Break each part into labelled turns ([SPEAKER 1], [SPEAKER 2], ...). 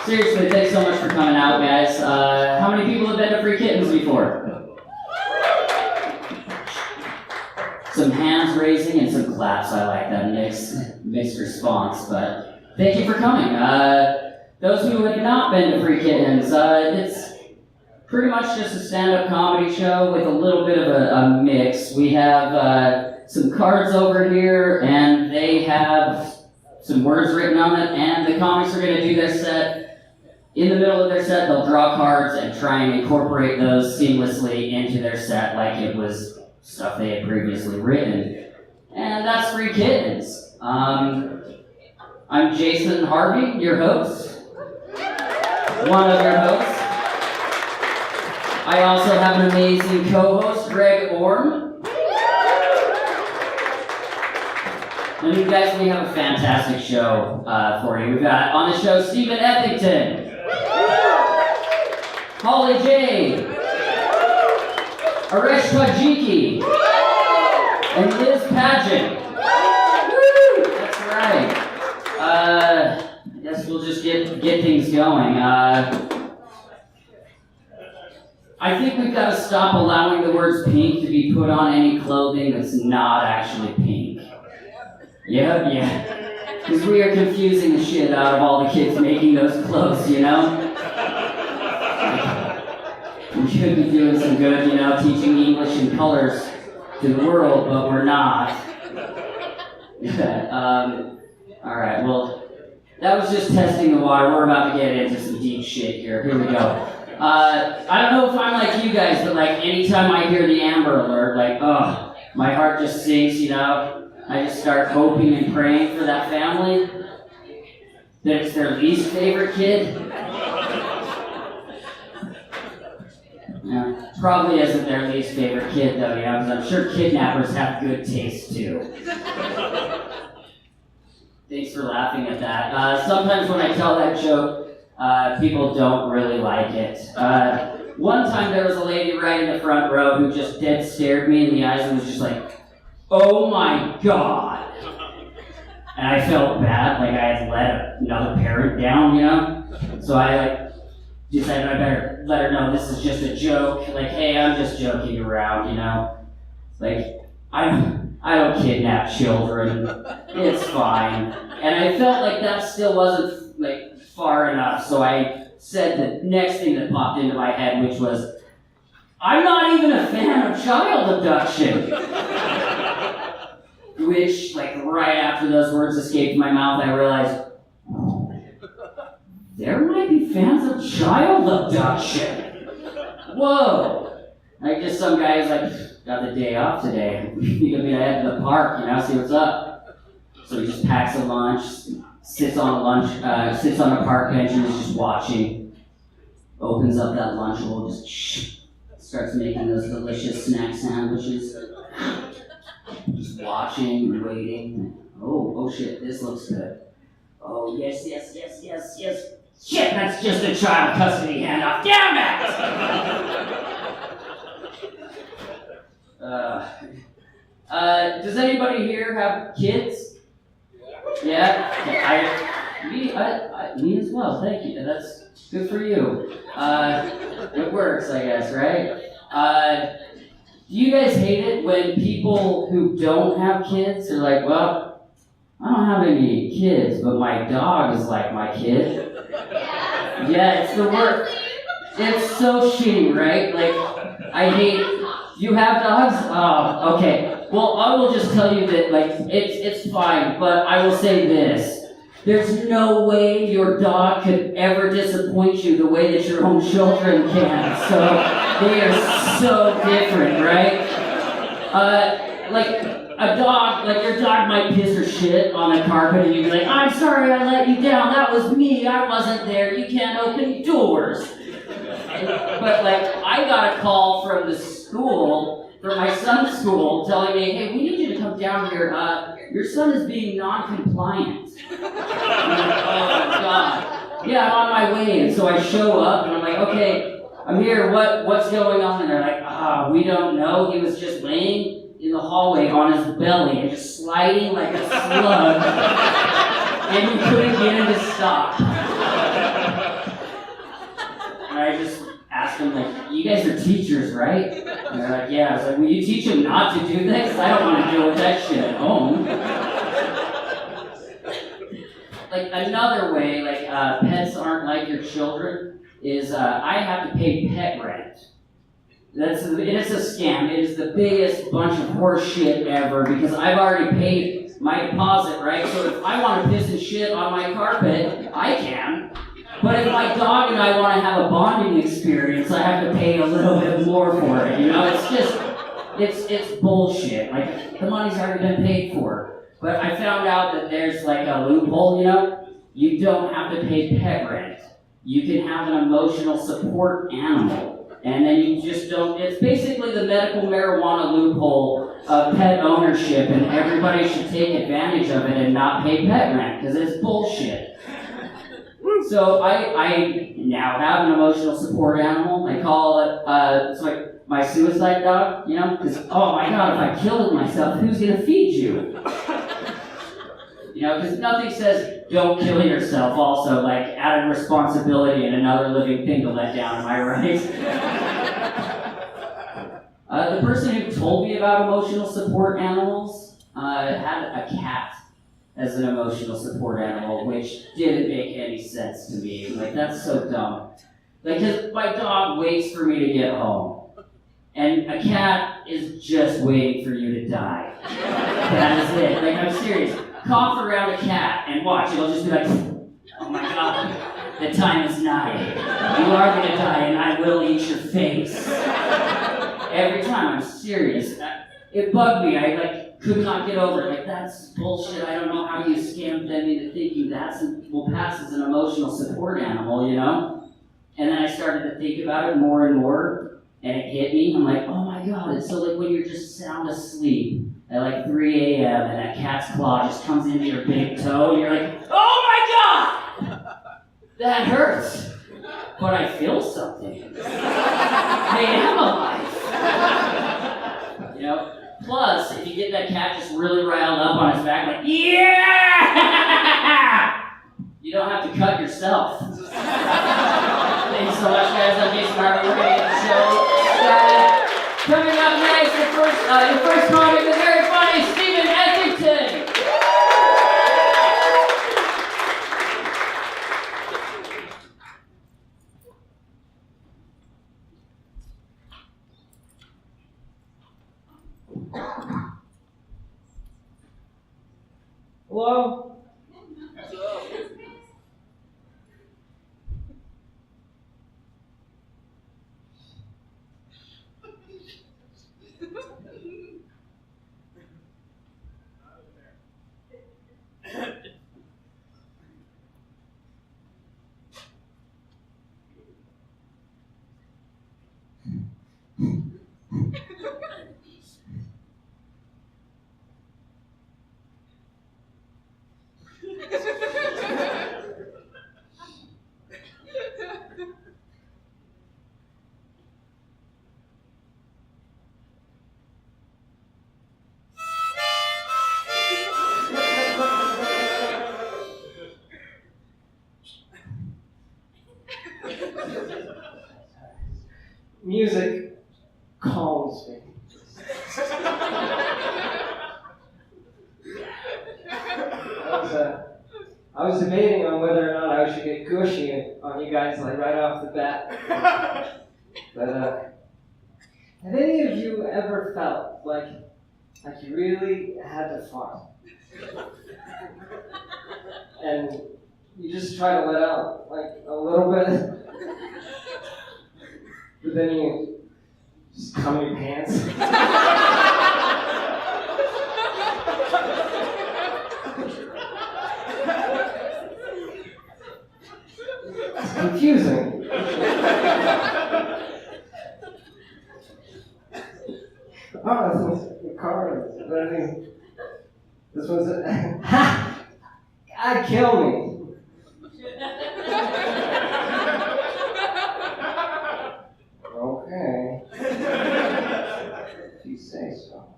[SPEAKER 1] Seriously, thanks so much for coming out, guys. How many people have been to Free Kittens before? Some hands raising and some claps. I like that mixed response, but thank you for coming. Those who have not been to Free Kittens, it's pretty much just a stand-up comedy show with a little bit of a mix. We have some cards over here, and they have some words written on it, and the comics are going to do their set. In the middle of their set, they'll draw cards and try and incorporate those seamlessly into their set like it was stuff they had previously written. And that's Free Kittens. I'm Jason Harvey, your host. One of your hosts. I also have an amazing co-host, Greg Orme. And you guys, we have a fantastic show for you. We've got on the show Steven Ethington, Bambi Jay, Arash Tadjiki, and Liz Padjen. That's right. I guess we'll just get things going. I think we've got to stop allowing the words pink to be put on any clothing that's not actually pink. Yeah. Because we are confusing the shit out of all the kids making those clothes, you know? We should be doing some good, you know, teaching English and colors to the world, but we're not. Alright, well, that was just testing the water. We're about to get into some deep shit here. Here we go. I don't know if I'm like you guys, but like anytime I hear the Amber Alert, like, oh, my heart just sinks, you know? I just start hoping and praying for that family, that it's their least favorite kid. Yeah, probably isn't their least favorite kid though, you know, because I'm sure kidnappers have good taste too. Thanks for laughing at that. Sometimes when I tell that joke, people don't really like it. One time there was a lady right in the front row who just dead stared me in the eyes and was just like, "Oh my God." And I felt bad, like I had let another parent down, you know? So I decided I better let her know this is just a joke. Like, hey, I'm just joking around, you know? Like, I don't kidnap children. It's fine. And I felt like that still wasn't like far enough, so I said the next thing that popped into my head, which was, I'm not even a fan of child abduction. Which, like, right after those words escaped my mouth, I realized, there might be fans of child abduction. Whoa. I guess some guys, like, got the day off today. Because I head to the park, you know, see what's up. So he just packs a lunch, sits on a park bench and is just watching. Opens up that lunch bowl, just starts making those delicious snack sandwiches. Just watching and waiting. Oh shit, this looks good. Oh yes. Shit, that's just a child custody handoff. Damn it! Does anybody here have kids? Yeah? Me as well, thank you. That's good for you. It works, I guess, right? Do you guys hate it when people who don't have kids are like, well, I don't have any kids, but my dog is like my kid? Yeah, it's the worst. It's so shitty, right? Like, I hate, you have dogs? Oh, okay. Well, I will just tell you that, like, it's fine, but I will say this. There's no way your dog could ever disappoint you the way that your own children can. So they are so different, right? Like a dog, like your dog might piss or shit on the carpet and you'd be like, I'm sorry I let you down. That was me. I wasn't there. You can't open doors. But like, I got a call from the school, from my son's school, telling me, hey, we need you to come down here. Your son is being non-compliant. I'm like, oh God. Yeah, I'm on my way. And so I show up and I'm like, okay, I'm here. What's going on? And they're like, we don't know. He was just laying in the hallway on his belly and just sliding like a slug. And we couldn't get him to stop. asked them, like, you guys are teachers, right? And they're like, yeah. I was like, will you teach them not to do this? I don't want to deal with that shit at home. Like, another way, like, pets aren't like your children, is I have to pay pet rent. It's a scam. It is the biggest bunch of horse shit ever, because I've already paid my deposit, right? So if I want to piss and shit on my carpet, I can. But if my dog and I want to have a bonding experience, I have to pay a little bit more for it. You know, it's just, it's bullshit. Like, the money's already been paid for. But I found out that there's like a loophole, you know? You don't have to pay pet rent. You can have an emotional support animal. And then you just don't, it's basically the medical marijuana loophole of pet ownership, and everybody should take advantage of it and not pay pet rent, because it's bullshit. So I now have an emotional support animal. I call it, it's like my suicide dog, you know, because, oh my God, if I killed myself, who's going to feed you? You know, because nothing says don't kill yourself also, like added responsibility and another living thing to let down, am I right? The person who told me about emotional support animals had a cat as an emotional support animal, which didn't make any sense to me. Like, that's so dumb. Like, because my dog waits for me to get home, and a cat is just waiting for you to die. That is it. Like, I'm serious. Cough around a cat and watch. It'll just be like, oh my God, the time is nigh. You are going to die and I will eat your face. Every time, I'm serious. It bugged me. I could not get over it. Like, that's bullshit. I don't know how you scammed them into thinking will pass as an emotional support animal, you know? And then I started to think about it more and more, and it hit me. I'm like, oh my God, it's so like when you're just sound asleep at like 3 a.m. and that cat's claw just comes into your big toe, and you're like, oh my God! That hurts. But I feel something. I am alive. You know? Plus, if you get that cat just really riled up on his back, like, yeah! You don't have to cut yourself. Thanks so much, guys. I'm Jason Harvey. We're going to get the show. Coming up next, your first comic, the very funny Steven Ethington.
[SPEAKER 2] Hello? Music calms me. I was debating on whether or not I should get gushy on you guys, like right off the bat. But have any of you ever felt like you really had to fart? And you just try to let out like a little bit, but then you just come in your pants. It's confusing. Oh, this one's the car. But I mean, this one's ha! God, kill me. Okay. If you say so.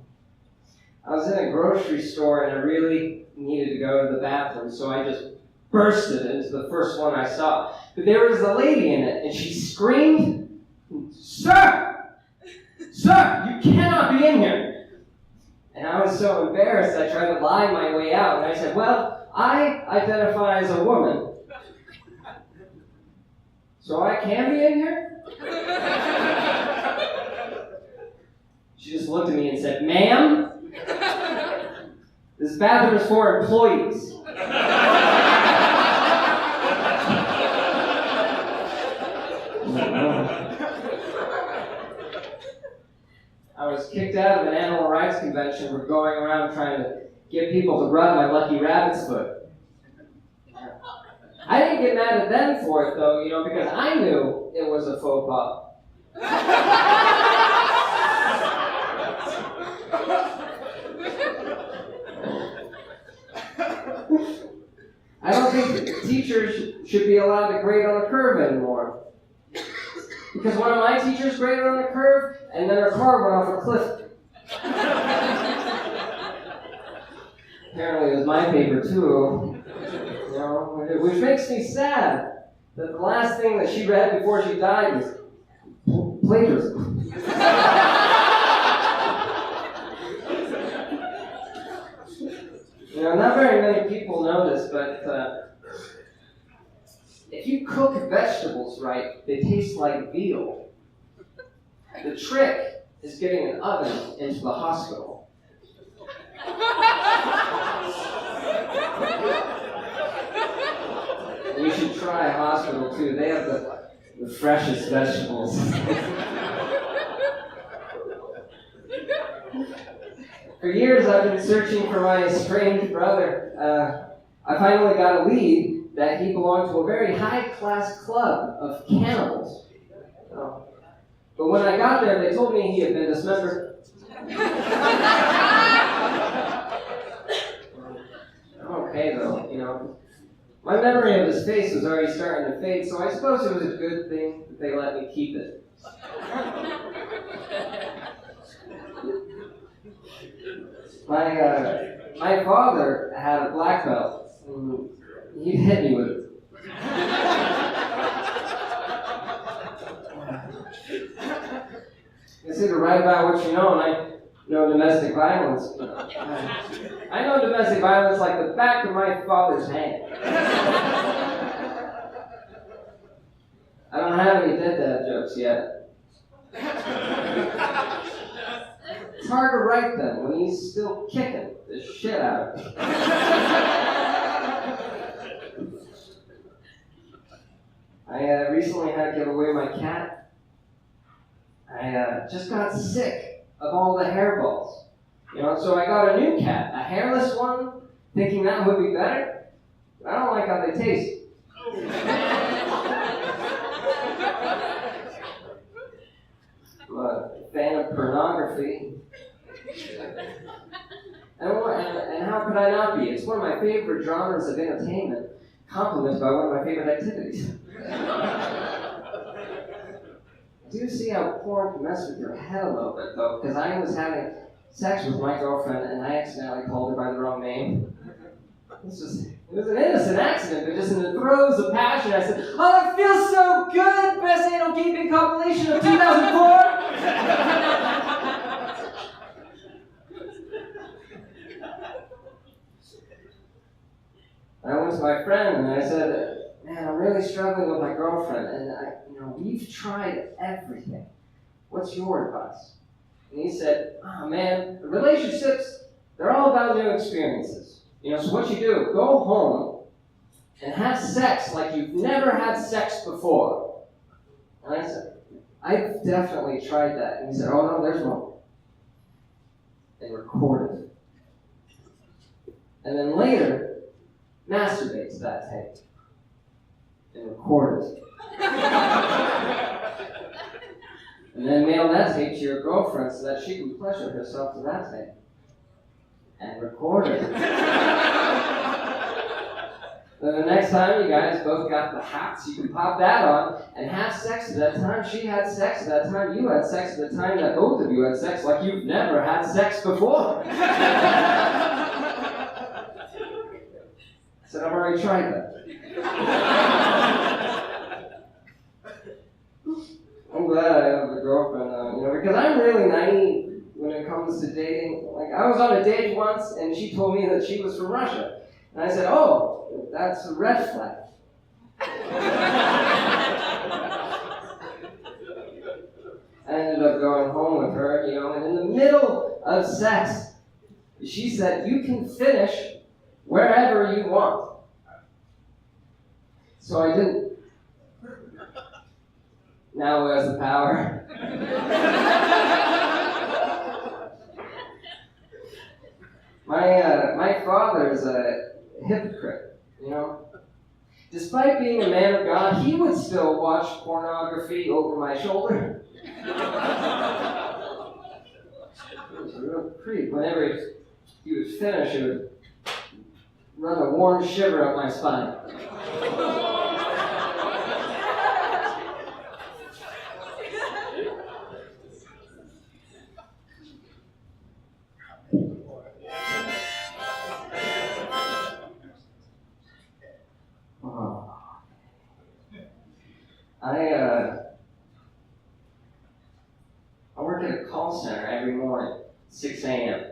[SPEAKER 2] I was in a grocery store and I really needed to go to the bathroom, so I just bursted into the first one I saw. But there was a lady in it, and she screamed Sir! Sir, you cannot be in here! And I was so embarrassed, I tried to lie my way out, and I said, well, I identify as a woman. So I can be in here? She just looked at me and said, ma'am, this bathroom is for employees. I was kicked out of an animal rights convention for going around trying to get people to rub my lucky rabbit's foot. I didn't get mad at them for it though, because I knew it was a faux pas. I don't think teachers should be allowed to grade on a curve anymore. Because one of my teachers graded on a curve, and then her car went off a cliff. Apparently it was my paper too. Which makes me sad that the last thing that she read before she died was plagiarism. Not very many people know this, but if you cook vegetables right, they taste like veal. The trick is getting an oven into the hospital. You should try a hospital too. They have the freshest vegetables. For years I've been searching for my estranged brother. I finally got a lead that he belonged to a very high-class club of cannibals. But when I got there, they told me he had been dismembered. Okay though, my memory of his face was already starting to fade, so I suppose it was a good thing that they let me keep it. My father had a black belt, and he'd hit me with it. They say to write about what you know, and I know domestic violence. I know domestic violence like the back of my father's hand. I don't have any dead dad jokes yet. It's hard to write them when he's still kicking the shit out of me. I recently had to give away my cat. I just got sick of all the hairballs. So I got a new cat, a hairless one, thinking that would be better. But I don't like how they taste. I'm a fan of pornography. And how could I not be? It's one of my favorite genres of entertainment, complemented by one of my favorite activities. I do see how porn can mess with your head a little bit, though, because I was having sex with my girlfriend and I accidentally called her by the wrong name. It was an innocent accident, but just in the throes of passion, I said, "Oh, that feels so good! Best anal keeping compilation of 2004!" I went to my friend and I said, "Man, I'm really struggling with my girlfriend, and we've tried everything. What's your advice?" And he said, "Oh man, relationships, they're all about new experiences. So what you do, go home and have sex like you've never had sex before." And I said, "I've definitely tried that." And he said, "Oh no, there's one." And recorded it. And then later, masturbate to that tape. And record it. And then mail that tape to your girlfriend so that she can pleasure herself to that tape. And record it. Then the next time you guys both got the hats, you can pop that on and have sex at that time. She had sex at that time. You had sex at the time that both of you had sex like you've never had sex before. I said, "I've already tried that." I'm glad I because I'm really naive when it comes to dating. Like, I was on a date once, and she told me that she was from Russia. And I said, oh, that's a red flag. I ended up going home with her, and in the middle of sex, she said, you can finish wherever you want. So I didn't. Now who has the power? My father's a hypocrite, Despite being a man of God, he would still watch pornography over my shoulder. It was a real creep. Whenever he would finish, it would run a warm shiver up my spine. I work at a call center every morning, 6 a.m.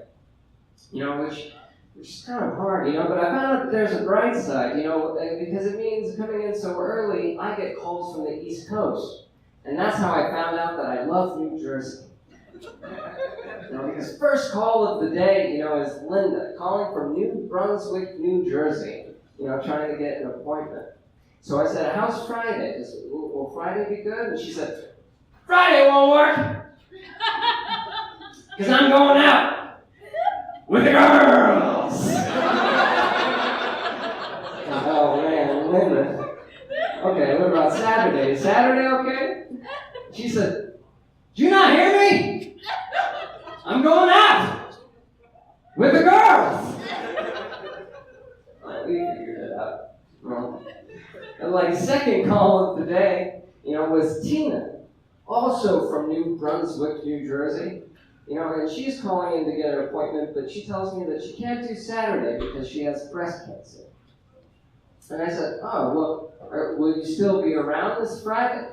[SPEAKER 2] Which is kind of hard, but I found out that there's a bright side, because it means coming in so early, I get calls from the East Coast. And that's how I found out that I love New Jersey. Because first call of the day, is Linda, calling from New Brunswick, New Jersey, trying to get an appointment. So I said, how's Friday? Will Friday be good? And she said, Friday won't work! Because I'm going out with the girls! Oh man, Linda. Okay, what about Saturday? Is Saturday okay? She said, do you not hear me? I'm going out with the girls! We figured it out. Well, and second call of the day, was Tina, also from New Brunswick, New Jersey. And she's calling in to get an appointment, but she tells me that she can't do Saturday because she has breast cancer. And I said, oh, well, will you still be around this Friday?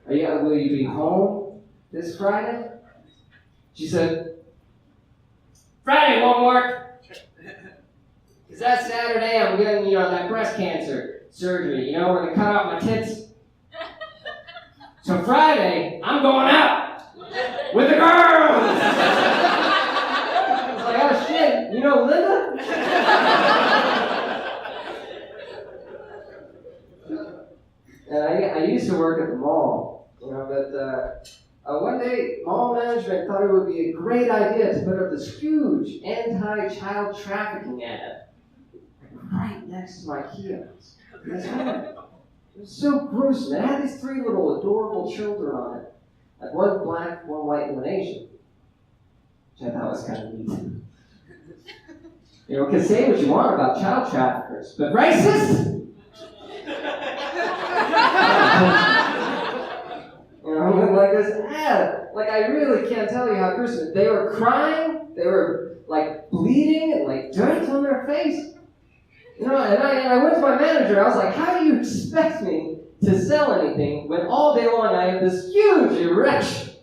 [SPEAKER 2] Will you be home this Friday? She said, Friday won't work. Because that Saturday I'm getting, that breast cancer surgery, we're going to cut off my tits. So Friday, I'm going out with the girls! I was like, oh shit, Linda? And I used to work at the mall, but one day, mall management thought it would be a great idea to put up this huge anti-child trafficking ad right next to my kiosk. It was so gruesome. It had these 3 little adorable children on it. Like one black, one white, and one Asian. Which I thought was kind of neat. You can say what you want about child traffickers, but racist? Like this ad. I really can't tell you how gruesome. They were crying, they were bleeding, and dirt on their face. And I went to my manager, I was like, how do you expect me to sell anything when all day long I have this huge erection?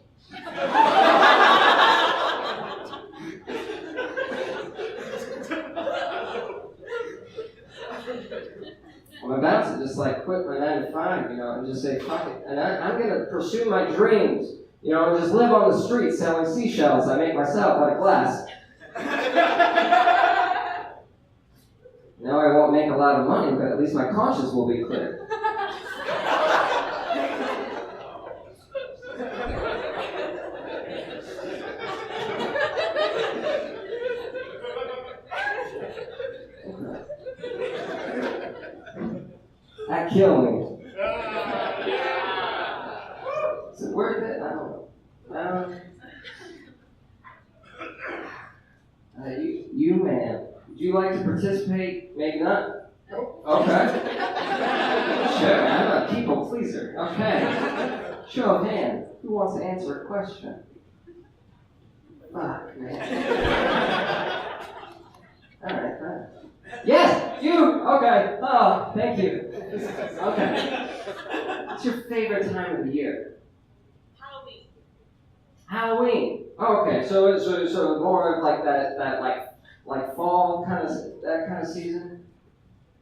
[SPEAKER 2] I'm about to just quit my 9 to 5, and just say, fuck it. And I'm going to pursue my dreams, and just live on the street selling seashells I make myself out of glass. Now I won't make a lot of money, but at least my conscience will be clear. That killed me. Is it worth it? I don't know. You man. Would you like to participate? Maybe not? Okay. Sure, I'm a people pleaser. Okay. Show of hands. Who wants to answer a question? Fuck, man. Alright, fine. Yes! You! Okay. Oh, thank you. Okay. time of the year? Halloween. Oh, okay, so more of like that like fall kind of season.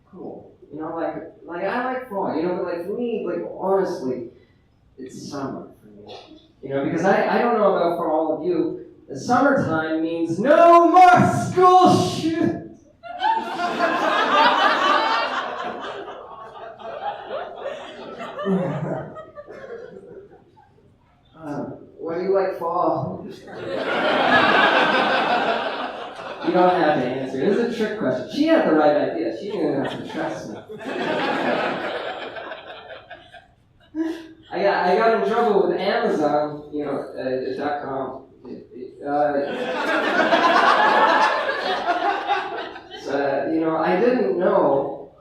[SPEAKER 2] Cool. You know, like I like fall. You know, but like for me, like honestly, it's summer for me. You know, because I don't know about for all of you, the summertime means no more school shootings. What do you like fall? You don't have to answer. This is a trick question. She had the right idea. She didn't have to trust me. I got in trouble with Amazon, you know, .com. So, you know, I didn't know,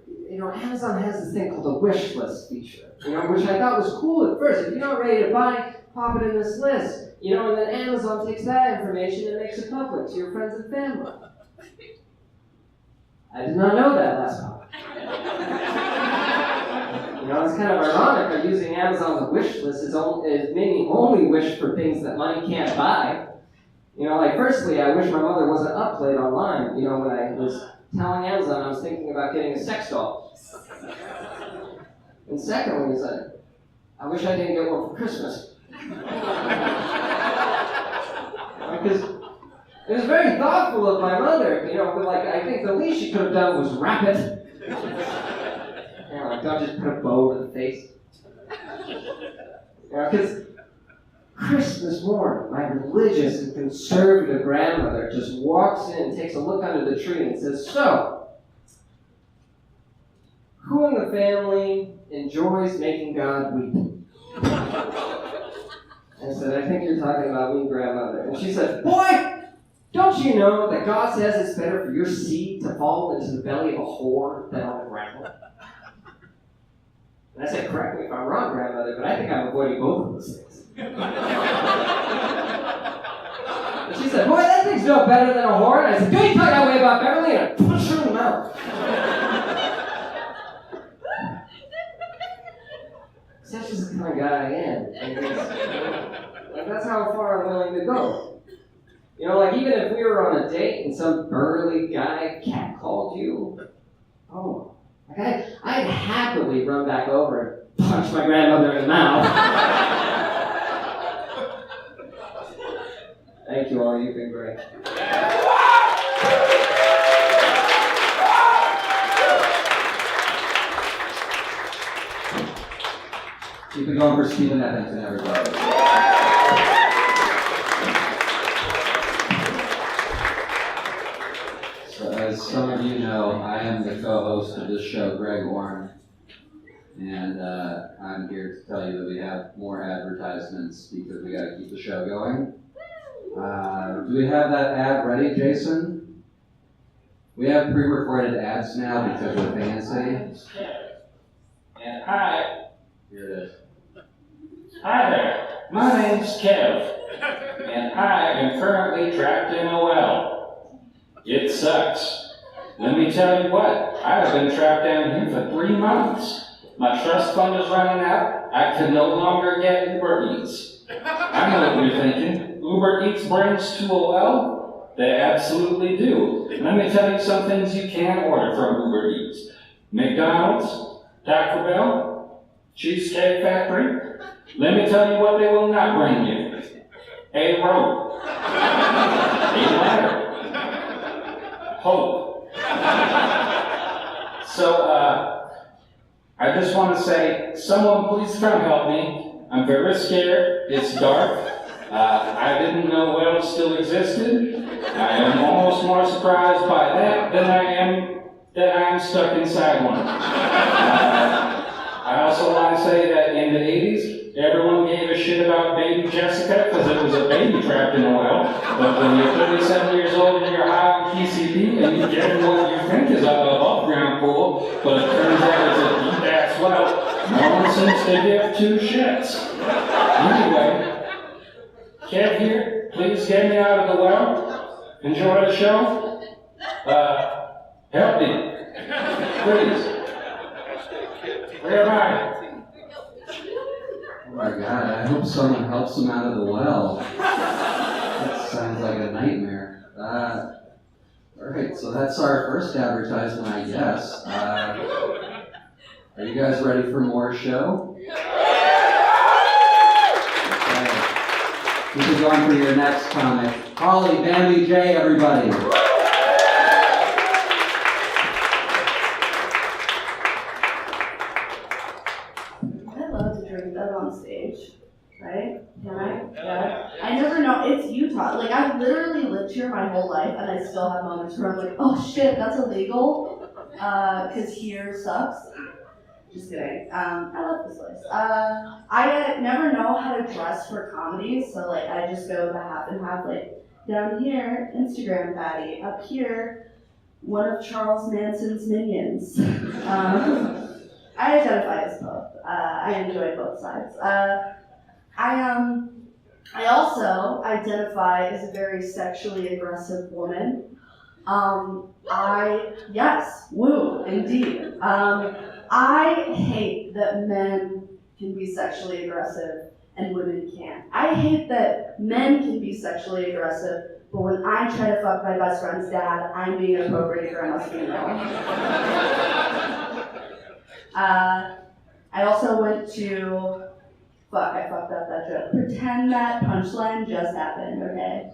[SPEAKER 2] you know, Amazon has this thing called the wish list feature, you know, which I thought was cool at first. If you're not ready to buy, pop it in this list, you know, and then Amazon takes that information and makes it public to your friends and family. I did not know that last time. You know, it's kind of ironic. I'm using Amazon's wish list as made me only wish for things that money can't buy. You know, like firstly, I wish my mother wasn't up late online. You know, when I was telling Amazon I was thinking about getting a sex doll. And secondly, is that I wish I didn't get one for Christmas. Because it was very thoughtful of my mother, you know, but like I think the least she could have done was wrap it. You know, like don't just put a bow over the face. You know, because Christmas morning, my religious and conservative grandmother just walks in, takes a look under the tree and says, "So, who in the family enjoys making God weep?" I said, "I think you're talking about me, grandmother." And she said, "Boy, don't you know that God says it's better for your seed to fall into the belly of a whore than on the ground?" And I said, "Correct me if I'm wrong, grandmother, but I think I'm avoiding both of those things." And she said, "Boy, that thing's no better than a whore." And I said, "Don't you talk that way about Beverly?" And I punched her in the mouth. That's just the kind of guy I am. Like, that's how far I'm willing to go. You know, like even if we were on a date and some burly guy catcalled you, oh, like I'd happily run back over and punch my grandmother in the mouth. Thank you all, you've been great.
[SPEAKER 3] Keep it going for Steven Ethington, everybody. So, as some of you know, I am the co-host of this show, Greg Orme, and I'm here to tell you that we have more advertisements because we got to keep the show going. Do we have that ad ready, Jason? We have pre-recorded ads now because we're fancy.
[SPEAKER 4] And hi.
[SPEAKER 3] Here it is.
[SPEAKER 4] Hi there. My name's Kev, and I am currently trapped in a well. It sucks. Let me tell you what, I've been trapped down here for 3 months. My trust fund is running out. I can no longer get Uber Eats. I know what you're thinking. Uber Eats brings to a well? They absolutely do. Let me tell you some things you can order from Uber Eats. McDonald's, Taco Bell, Cheesecake Factory. Let me tell you what they will not bring you. A rope. A ladder. Hope. So, I just want to say, someone please come help me. I'm very scared. It's dark. I didn't know wells still existed. I am almost more surprised by that than I am that I am stuck inside one. I also want to say that in the 80s, everyone gave a shit about baby Jessica because it was a baby trapped in a well. But when you're 37 years old and you're high on PCP and you get in what you think is a above-ground pool, but it turns out it's a deep-ass well, no one seems to give two shits. Anyway, Kev here, please get me out of the well. Enjoy the show. Help me. Please. Where am I?
[SPEAKER 3] Oh my God, I hope someone helps him out of the well. That sounds like a nightmare. Alright, so that's our first advertisement, I guess. Are you guys ready for more show? Okay. This is on for your next comic. Holly, Bambi Jay, everybody.
[SPEAKER 5] I love to drink that on stage, right? Can I? Yeah. I never know. It's Utah. Like, I've literally lived here my whole life, and I still have moments where I'm like, oh shit, that's illegal, because here sucks. Just kidding. I love this place. I never know how to dress for comedy, so like I just go the half and half. Like down here, Instagram baddie. Up here, one of Charles Manson's minions. I identify as both. I enjoy both sides. I also identify as a very sexually aggressive woman. Yes, woo, indeed. I hate that men can be sexually aggressive and women can't. I hate that men can be sexually aggressive, but when I try to fuck my best friend's dad, I'm being appropriate grandma's female. I also went to, I fucked up that joke. Pretend that punchline just happened, okay?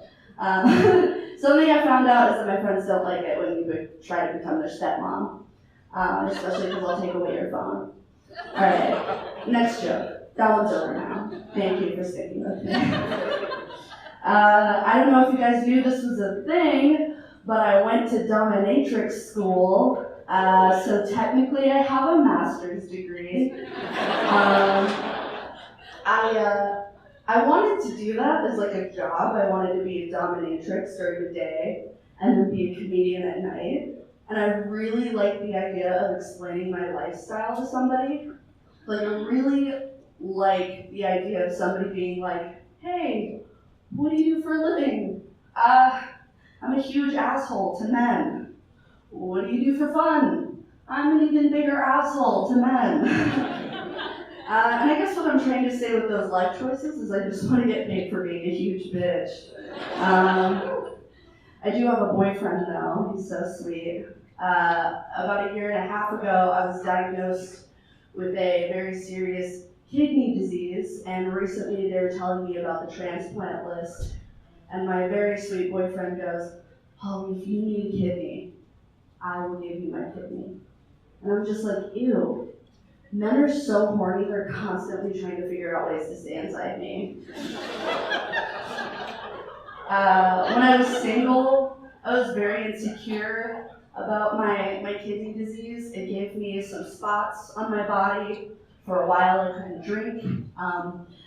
[SPEAKER 5] Something I found out is that my friends don't like it when you try to become their stepmom. Especially because I'll take away your phone. Alright, next joke. That one's over now. Thank you for sticking with me. I don't know if you guys knew this was a thing, but I went to dominatrix school, so technically I have a master's degree. I wanted to do that as like a job. I wanted to be a dominatrix during the day and then be a comedian at night. And I really like the idea of explaining my lifestyle to somebody. Like, I really like the idea of somebody being like, hey, what do you do for a living? I'm a huge asshole to men. What do you do for fun? I'm an even bigger asshole to men. And I guess what I'm trying to say with those life choices is I just want to get paid for being a huge bitch. I do have a boyfriend though, he's so sweet. About a year and a half ago, I was diagnosed with a very serious kidney disease, and recently they were telling me about the transplant list, and my very sweet boyfriend goes, Holly, if you need a kidney, I will give you my kidney. And I'm just like, ew. Men are so horny, they're constantly trying to figure out ways to stay inside me. When I was single, I was very insecure about my kidney disease. It gave me some spots on my body. For a while I couldn't drink. And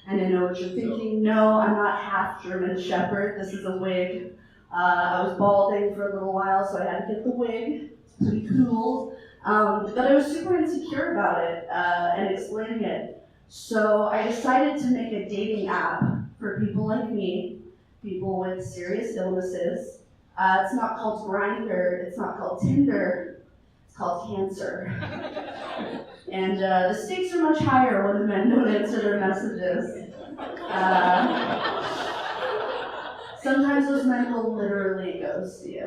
[SPEAKER 5] I know what you're thinking. No, I'm not half German Shepherd. This is a wig. I was balding for a little while, so I had to get the wig. It's pretty cool. But I was super insecure about it and explaining it. So I decided to make a dating app for people like me, people with serious illnesses. It's not called Grindr, it's not called Tinder, it's called Cancer. And the stakes are much higher when the men don't answer their messages. Sometimes those men will literally ghost you.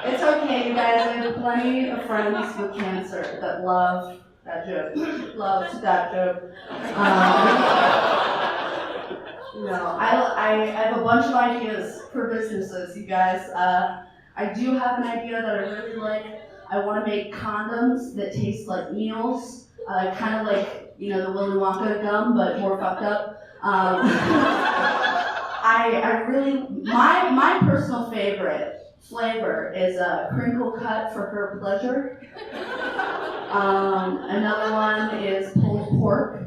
[SPEAKER 5] It's okay, you guys. I have plenty of friends with cancer that love that joke. Loved that joke. I have a bunch of ideas for businesses, you guys. I do have an idea that I really like. I want to make condoms that taste like meals, kind of like, the Willy Wonka gum, but more fucked up. I really, my personal favorite flavor is a crinkle cut for her pleasure. Another one is pulled pork.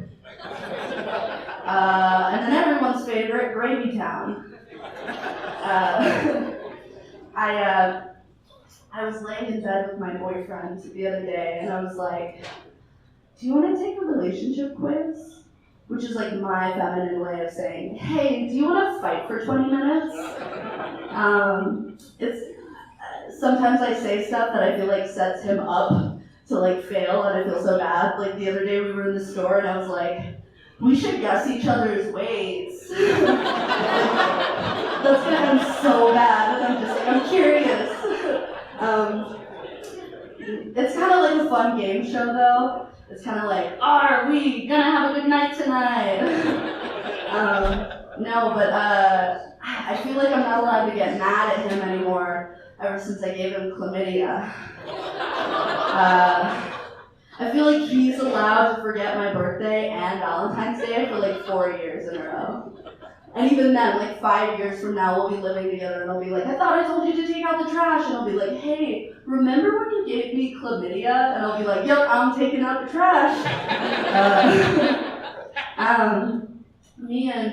[SPEAKER 5] And then everyone's favorite, Gravy Town. I was laying in bed with my boyfriend the other day, and I was like, do you want to take a relationship quiz? Which is like my feminine way of saying, hey, do you want to fight for 20 minutes? Sometimes I say stuff that I feel like sets him up to like fail and I feel so bad. Like the other day we were in the store and I was like, we should guess each other's weights. That's gonna end so bad, and I'm just like, I'm curious. It's kind of like a fun game show though. It's kind of like, are we gonna have a good night tonight? No, but I feel like I'm not allowed to get mad at him anymore ever since I gave him chlamydia. I feel like he's allowed to forget my birthday and Valentine's Day for like 4 years in a row. And even then, like 5 years from now, we'll be living together and I'll be like, I thought I told you to take out the trash. And I'll be like, hey, remember when you gave me chlamydia? And I'll be like, yep, I'm taking out the trash.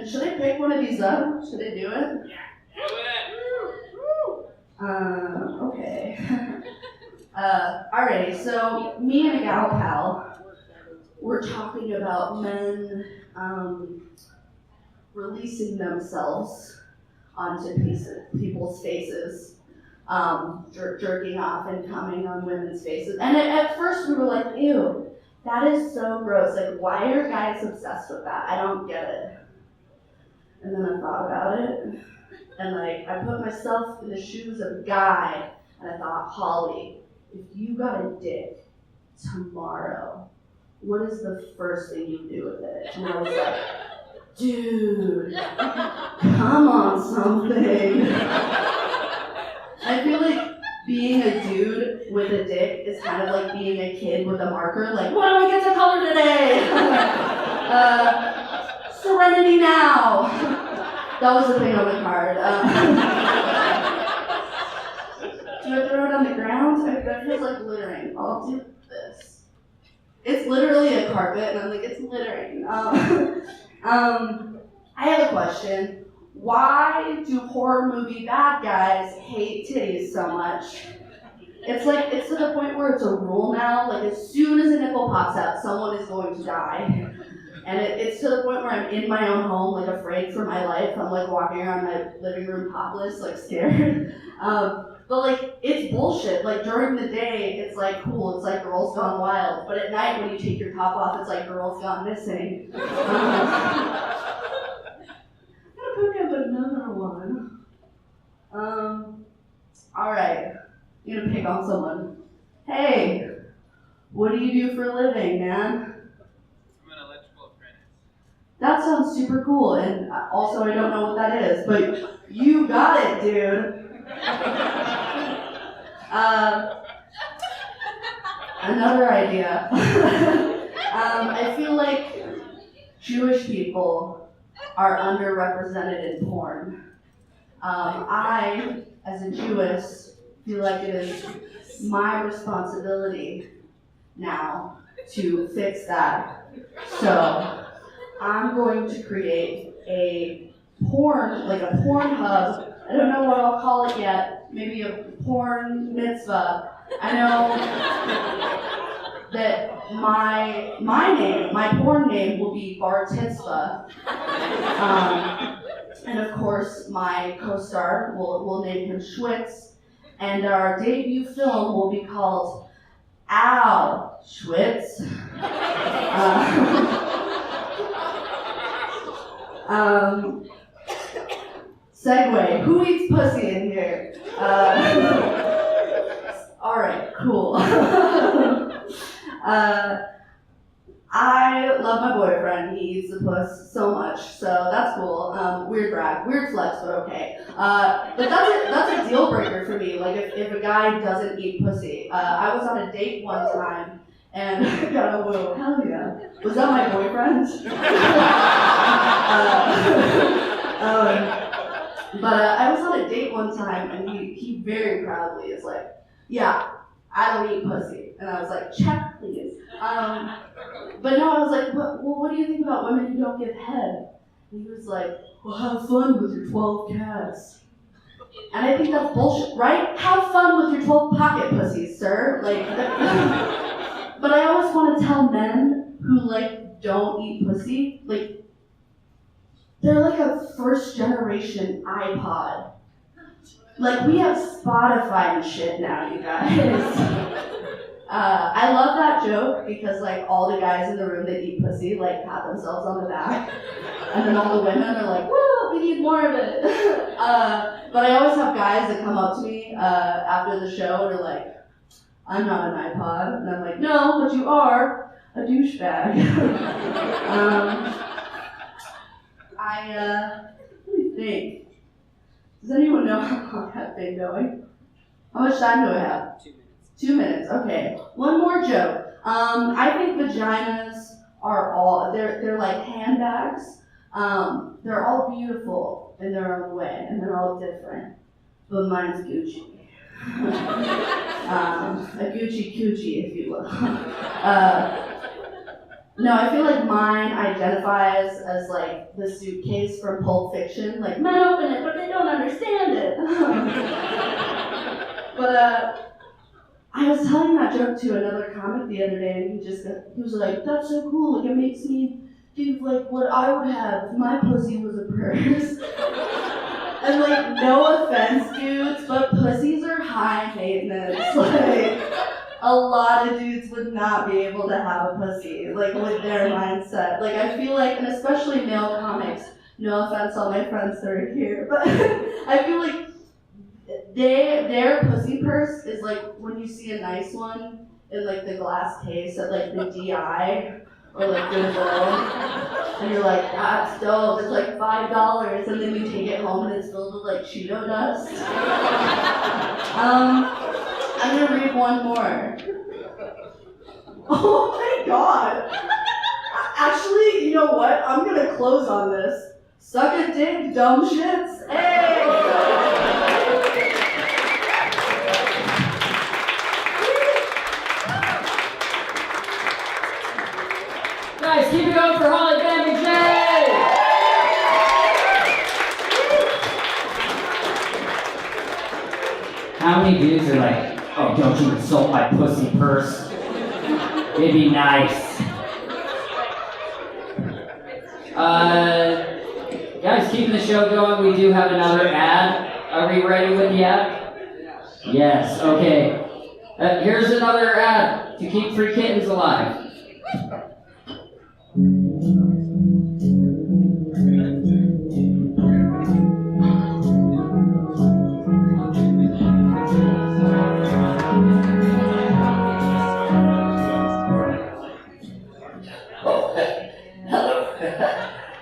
[SPEAKER 5] Should I pick one of these up? Should I do it? Okay. Alrighty, so me and a gal pal were talking about men releasing themselves onto people's faces, jerking off and coming on women's faces. And at first we were like, ew, that is so gross. Like, why are guys obsessed with that? I don't get it. And then I thought about it, and like, I put myself in the shoes of a guy, and I thought, Holly, if you got a dick tomorrow, what is the first thing you do with it? And I was like, dude, come on something. I feel like being a dude with a dick is kind of like being a kid with a marker, like, what do we get to color today? Serenity now. That was the thing on the card. Do I throw it on the ground? That feels like littering. I'll do this. It's literally a carpet, and I'm like, it's littering. I have a question. Why do horror movie bad guys hate titties so much? It's to the point where it's a rule now. Like, as soon as a nipple pops out, someone is going to die. And it's to the point where I'm in my own home, like, afraid for my life. I'm, like, walking around my living room topless, like, scared. But, like, it's bullshit. Like, during the day, it's, like, cool. It's, like, Girls Gone Wild. But at night, when you take your top off, it's, like, Girls Gone Missing. I'm gonna pick up another one. Alright. I'm gonna pick on someone. Hey, what do you do for a living, man? That sounds super cool, and also I don't know what that is, but you got it, dude. Another idea. I feel like Jewish people are underrepresented in porn. I, as a Jewess, feel like it is my responsibility now to fix that. So I'm going to create a porn hub. I don't know what I'll call it yet. Maybe a porn mitzvah. I know that my porn name will be Bar Titzvah. And of course, my co-star, we'll name him Schwitz. And our debut film will be called Ow, Schwitz. Segue. Who eats pussy in here? Alright, cool. I love my boyfriend. He eats the puss so much, so that's cool. Weird brag, weird flex, but okay. But that's a deal breaker for me. Like if a guy doesn't eat pussy. I was on a date one time and got a whoa, hell yeah. Was that my boyfriend? I was on a date one time and he very proudly is like, yeah, I don't eat pussy. And I was like, check please. But no, I was like, well, what do you think about women who don't give head? And he was like, well, have fun with your 12 cats. And I think that's bullshit, right? Have fun with your 12 pocket pussies, sir. Like, but I always want to tell men who like don't eat pussy, like, they're like a first generation iPod. Like, we have Spotify and shit now, you guys. I love that joke because like all the guys in the room that eat pussy like pat themselves on the back, and then all the women are like, "Woo, we need more of it." But I always have guys that come up to me after the show and are like, "I'm not an iPod," and I'm like, "No, but you are a douchebag." Let me think. Does anyone know how long I've been going? How much time do I have? 2 minutes. 2 minutes, okay. One more joke. I think vaginas are they're like handbags. They're all beautiful in their own way, and they're all different. But mine's Gucci. A Gucci coochie, if you will. No, I feel like mine identifies as like the suitcase from Pulp Fiction. Like, men open it, but they don't understand it. But I was telling that joke to another comic the other day, and he was like, "That's so cool. Like, it makes me think like what I would have if my pussy was a purse." And like, no offense, dudes, but pussies are high maintenance. Like, a lot of dudes would not be able to have a pussy, like with their mindset. Like, I feel like, and especially male comics, no offense, all my friends that are here, but I feel like their pussy purse is like when you see a nice one in like the glass case at like the DI or like Goodwill, and you're like, "That's dope, it's like $5, and then you take it home and it's filled with like Cheeto dust. I'm gonna read one more. Oh my god. Actually, you know what? I'm gonna close on this. Suck a dick, dumb shits. Hey!
[SPEAKER 1] Guys, keep it going for Holly Bambi Jay! How many dudes are like, "Oh, don't you insult my pussy purse. It'd be nice." Guys, keeping the show going, we do have another ad. Are we ready with the ad? Yes, okay. Here's another ad to keep free kittens alive.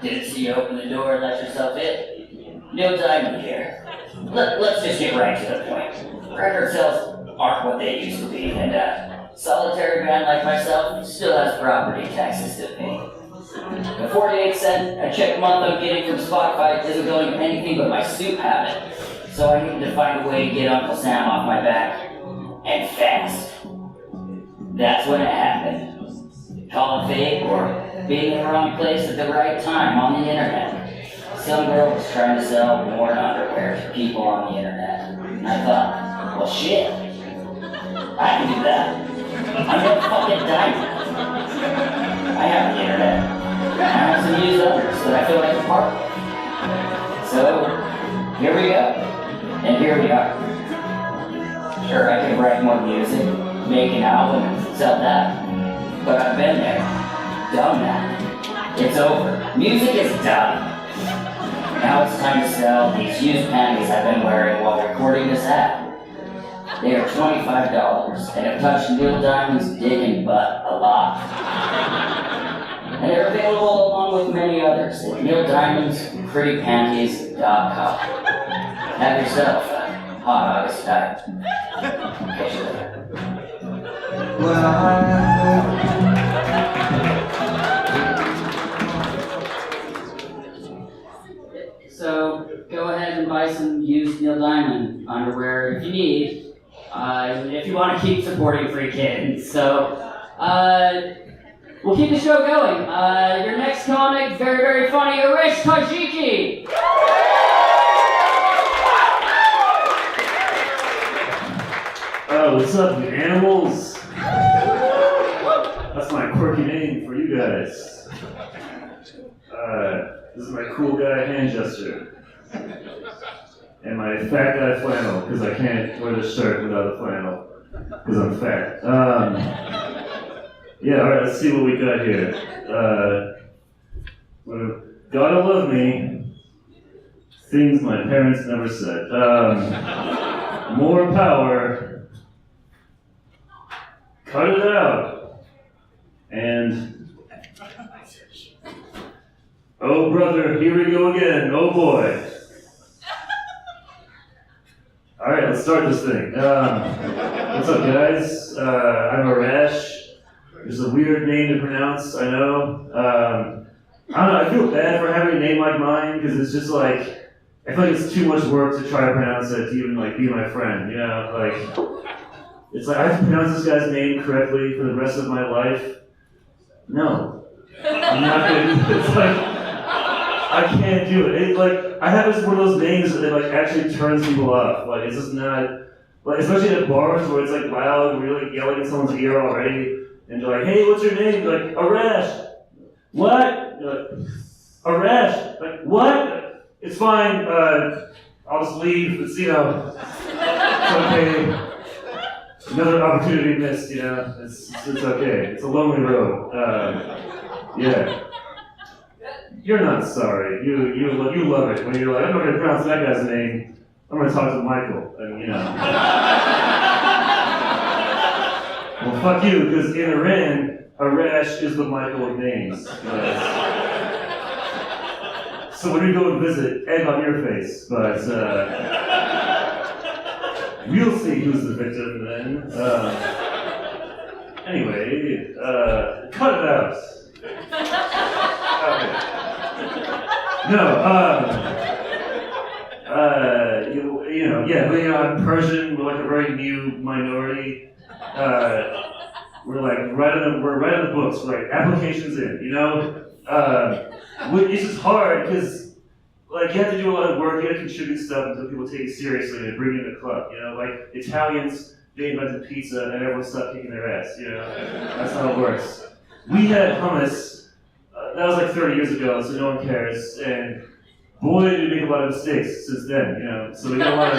[SPEAKER 6] Didn't see you open the door and let yourself in. No diamond here. Let's just get right to the point. Record sales aren't what they used to be, and a solitary man like myself still has property taxes to pay. The 48-cent a check a month I'm getting from Spotify isn't going to anything but my soup habit, so I need to find a way to get Uncle Sam off my back, and fast. That's when it happened. Call it fate or being in the wrong place at the right time on the internet. Some girl was trying to sell worn underwear to people on the internet. And I thought, well shit, I can do that. I'm no fucking diamond. I have the internet. I have some used others that I feel like a part of. So, here we go. And here we are. Sure, I could write more music, make an album, and sell that. But I've been there, done that. It's over. Music is done. Now it's time to sell these used panties I've been wearing while recording this ad. They are $25 and have touched Neil Diamond's dick and butt a lot. And they're available along with many others at neildiamondsprettypanties.com. Have yourself a hot August night. Catch you later.
[SPEAKER 1] So go ahead and buy some used Neil Diamond underwear if you need, if you want to keep supporting free kittens. So we'll keep the show going. Your next comic, very, very funny, Arash Tadjiki.
[SPEAKER 7] What's up, you animals? That's my quirky name for you guys. This is my cool guy hand gesture. And my fat guy flannel, because I can't wear the shirt without a flannel. because I'm fat. Yeah, alright, let's see what we got here. Gotta love me. Things my parents never said. More power. Cut it out. And oh brother, here we go again. Oh boy. Alright, let's start this thing. What's up guys? I'm Arash. It's a weird name to pronounce, I know. I don't know, I feel bad for having a name like mine, because it's just like, I feel like it's too much work to try to pronounce it to even like be my friend, you know? Like, it's like I have to pronounce this guy's name correctly for the rest of my life. No. I'm not gonna do it. It's like, I can't do it. Like, I have this one of those names that like actually turns people off. Like, it's just not, like, especially at bars where it's like loud, where you're like yelling in someone's ear already, and they're like, hey, what's your name? You're like, Arash. What? You're like, Arash. Like, what? It's fine, I'll just leave, it's, you know, it's okay. Another opportunity missed, you know, it's okay. It's a lonely road. Yeah. You're not sorry. You love it when you're like, I'm not gonna pronounce that guy's name. I'm gonna talk to Michael, and you know. Well, fuck you, because in Iran, Arash is the Michael of names. So when we go and visit, egg on your face, but we'll see who's the victim then. Anyway, cut it out. Okay. No, you know, yeah, but you know, I'm Persian, we're like a very new minority. We're like right in the books, we're like applications in, you know? It's just hard because, like, you have to do a lot of work, you have to contribute stuff until people take you seriously and bring you in the club, you know? Like, Italians, they invented pizza and everyone stopped kicking their ass, you know? That's how it works. We had hummus, that was like 30 years ago, so no one cares, and boy, did we make a lot of mistakes since then, you know? So we got a lot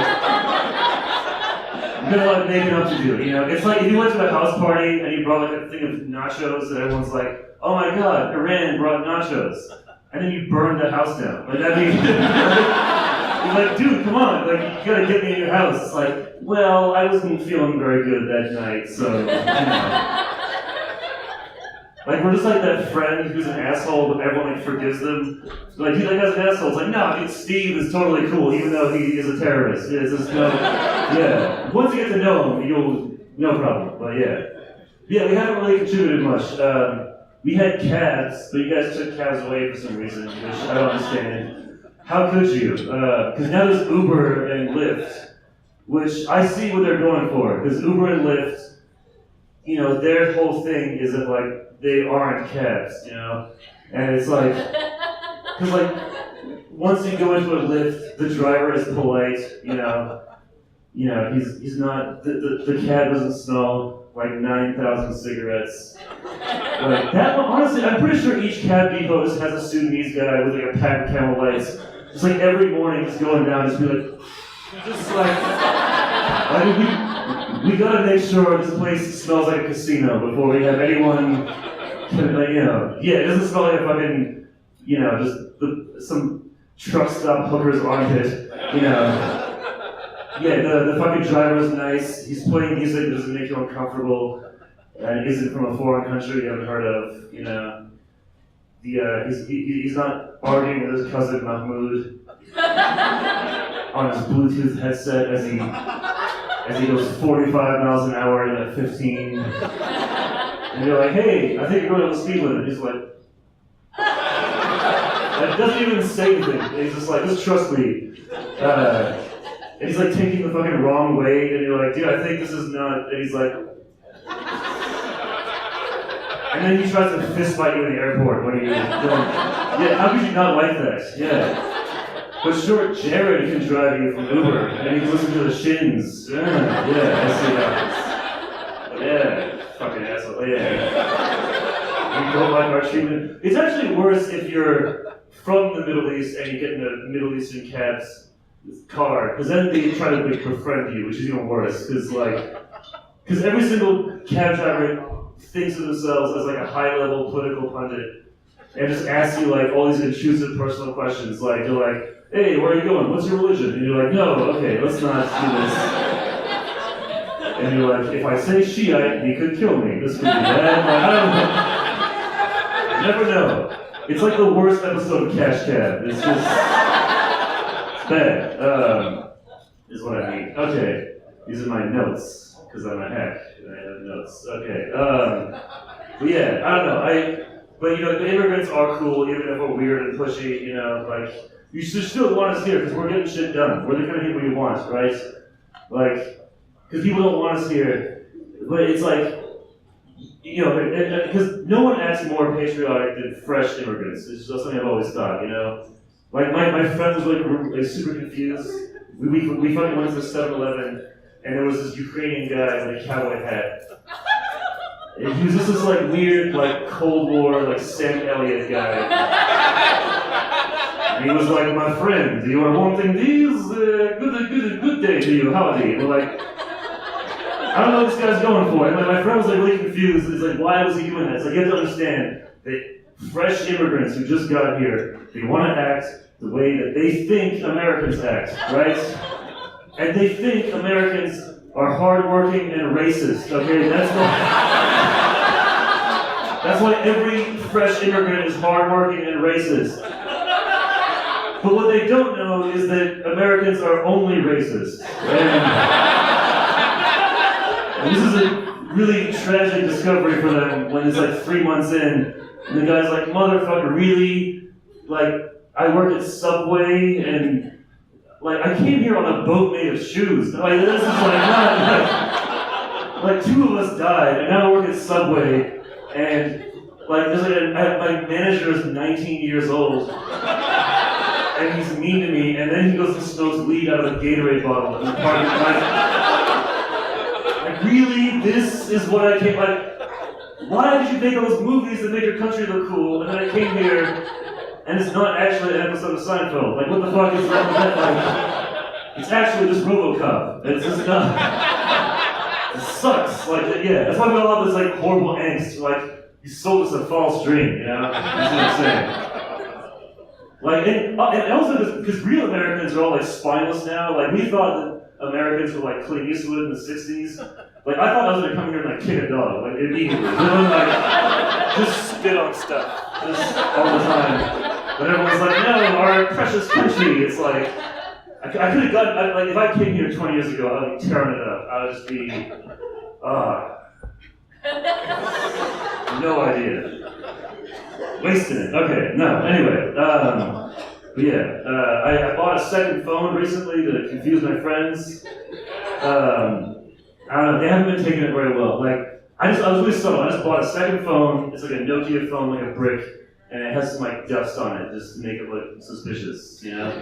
[SPEAKER 7] of making up to do, you know? It's like if you went to a house party and you brought like a thing of nachos and everyone's like, oh my god, Iran brought nachos. And then you burned the house down. Like, I mean, you're like, dude, come on, like, you gotta get me in your house. It's like, well, I wasn't feeling very good that night, so, you know. Like, we're just like that friend who's an asshole, but everyone like forgives them. Like, he's like, that's an asshole. It's like, no, I mean, Steve is totally cool, even though he is a terrorist. It's just no, yeah. Once you get to know him, no problem. But yeah. Yeah, we haven't really contributed much. We had cabs, but you guys took cabs away for some reason, which I don't understand. How could you? Because now there's Uber and Lyft, which I see what they're going for. Because Uber and Lyft, you know, their whole thing is that, like, they aren't cabs, you know? And it's like, because, like, once you go into a Lyft, the driver is polite, you know? You know, he's not, the cab doesn't smell like 9,000 cigarettes. Like, that one, honestly, I'm pretty sure each cab depot just has a Sudanese guy with like a pack of Camel Lights. Just like every morning, just going down, just be like, just like, I mean, we gotta make sure this place smells like a casino before we have anyone, like, you know, yeah, it doesn't smell like a fucking, you know, just some truck stop hooker's armpit, you know. Yeah, the fucking driver is nice. He's playing music that doesn't make you uncomfortable, and isn't from a foreign country you haven't heard of, you know. He's not arguing with his cousin Mahmoud on his Bluetooth headset as he goes 45 miles an hour in a 15. And you're like, hey, I think you're going on the speed limit. He's like, that doesn't even say anything. And he's just like, just trust me. And he's like taking the fucking wrong way, and you're like, dude, I think this is not, and he's like, and then he tries to fist fight you in the airport when you're going, yeah, how could you not like that? Yeah. But sure, Jared can drive you from Uber, and he can listen to the Shins. Yeah, I see that. Yeah, fucking asshole, yeah. You don't like our treatment. It's actually worse if you're from the Middle East and you get in a Middle Eastern cab's car, because then they try to like befriend you, which is even worse, because like, because every single cab driver thinks of themselves as like a high-level political pundit, and just asks you like all these intrusive personal questions. Like they're like, "Hey, where are you going? What's your religion?" And you're like, "No, okay, let's not do this." And you're like, "If I say Shiite, he could kill me. This could be bad." Like, I don't know. You never know. It's like the worst episode of Cash Cab. It's just it's bad. Is what I mean. Okay, these are my notes because I'm a hack and I have notes. Okay. But yeah, I don't know. But you know, the immigrants are cool, even if we're weird and pushy. You know, like you should still want us here because we're getting shit done. We're the kind of people you want, right? Like, because people don't want us here, but it's like, you know, because no one acts more patriotic than fresh immigrants. It's just something I've always thought. You know, like my friend was like super confused. We fucking went to 7-Eleven and there was this Ukrainian guy with a cowboy hat. And he was just this like weird, like Cold War, like Sam Elliott guy. And he was like, "My friend, you are wanting these? Good day to you, howdy." And we're like, I don't know what this guy's going for. And my friend was like really confused. He's like, why was he doing that? It's like, you have to understand that fresh immigrants who just got here, they want to act the way that they think Americans act, right? And they think Americans are hardworking and racist, okay? That's why every fresh immigrant is hardworking and racist. But what they don't know is that Americans are only racist. And this is a really tragic discovery for them when it's like 3 months in, and the guy's like, "Motherfucker, really? Like, I work at Subway, and like, I came here on a boat made of shoes. Like, this is like not, like 2 of us died, and now I work at Subway, and like, there's like my manager is 19 years old, and he's mean to me, and then he goes and smokes weed out of a Gatorade bottle in the parking lot. Like, really? This is what I came, like, why did you make those movies that make your country look cool, and then I came here, and it's not actually an episode of Seinfeld? Like, what the fuck is that? Like, it's actually just RoboCop. It's just not, it sucks. Like, yeah, that's why we all have this, like, horrible angst. Like, you sold us a false dream, you know? That's what I'm saying. Like, and also, because real Americans are all, like, spineless now. Like, we thought that Americans were like Clint Eastwood in the 60s. Like, I thought I was gonna come here and like kick a dog, like immediately. You know, like, just spit on stuff, just all the time. But everyone's like, no, our precious country. It's like, I could have gotten, like, if I came here 20 years ago, I would be tearing it up. I would just be, no idea. Wasting it. Okay, no, anyway. But yeah, I bought a second phone recently to confuse my friends. I don't know, they haven't been taking it very well. Like, I was really subtle. I just bought a second phone. It's like a Nokia phone, like a brick, and it has some like dust on it, just to make it look suspicious, you know?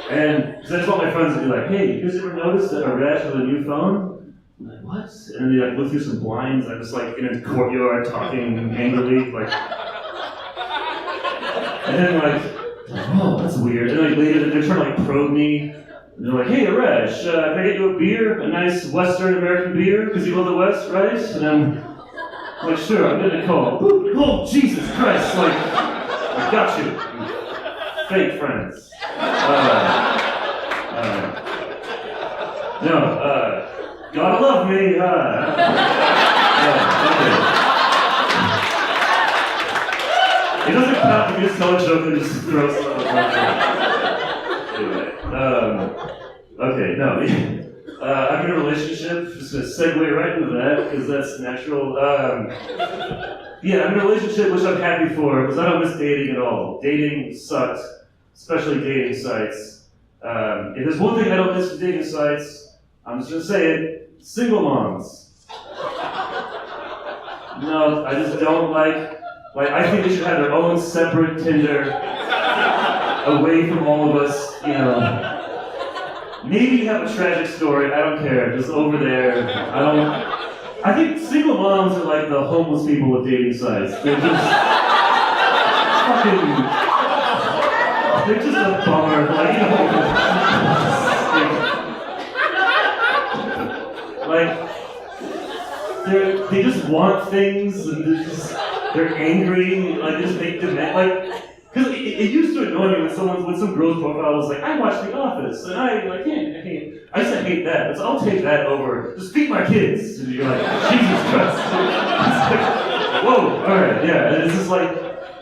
[SPEAKER 7] And so I just want my friends to be like, "Hey, you guys ever notice that Arash has a new phone?" I'm like, "What?" And then they like look through some blinds. I'm just like in a courtyard talking angrily, like. And then like, "Oh, that's weird." And then like later they're trying to like probe me. And they're like, "Hey, Arash, can I get you a beer? A nice Western American beer? Because you love the West, right?" And I'm like, "Sure, I'm getting a call." Boop. Oh, Jesus Christ, like, I got you. Fake friends. Gotta love me. Okay. It doesn't count if you just tell a joke and just throw something on Anyway, okay, no. I'm in a relationship, just gonna segue right into that, because that's natural. Yeah, I'm in a relationship which I'm happy for, because I don't miss dating at all. Dating sucks, especially dating sites. If there's one thing I don't miss from dating sites, I'm just gonna say it, single moms. No, I just don't like, I think they should have their own separate Tinder, away from all of us, you know. Maybe you have a tragic story, I don't care, just over there. I think single moms are like the homeless people of dating sites. They're just fucking, they're just a bummer, like, you know. want things, and they're angry, like they just make demand, like, because it used to annoy me when some girl's profile was like, I watch The Office, and I used to hate that, so I'll take that over, just feed my kids, and you're like, Jesus Christ. It's like, whoa, alright, yeah, and it's just like,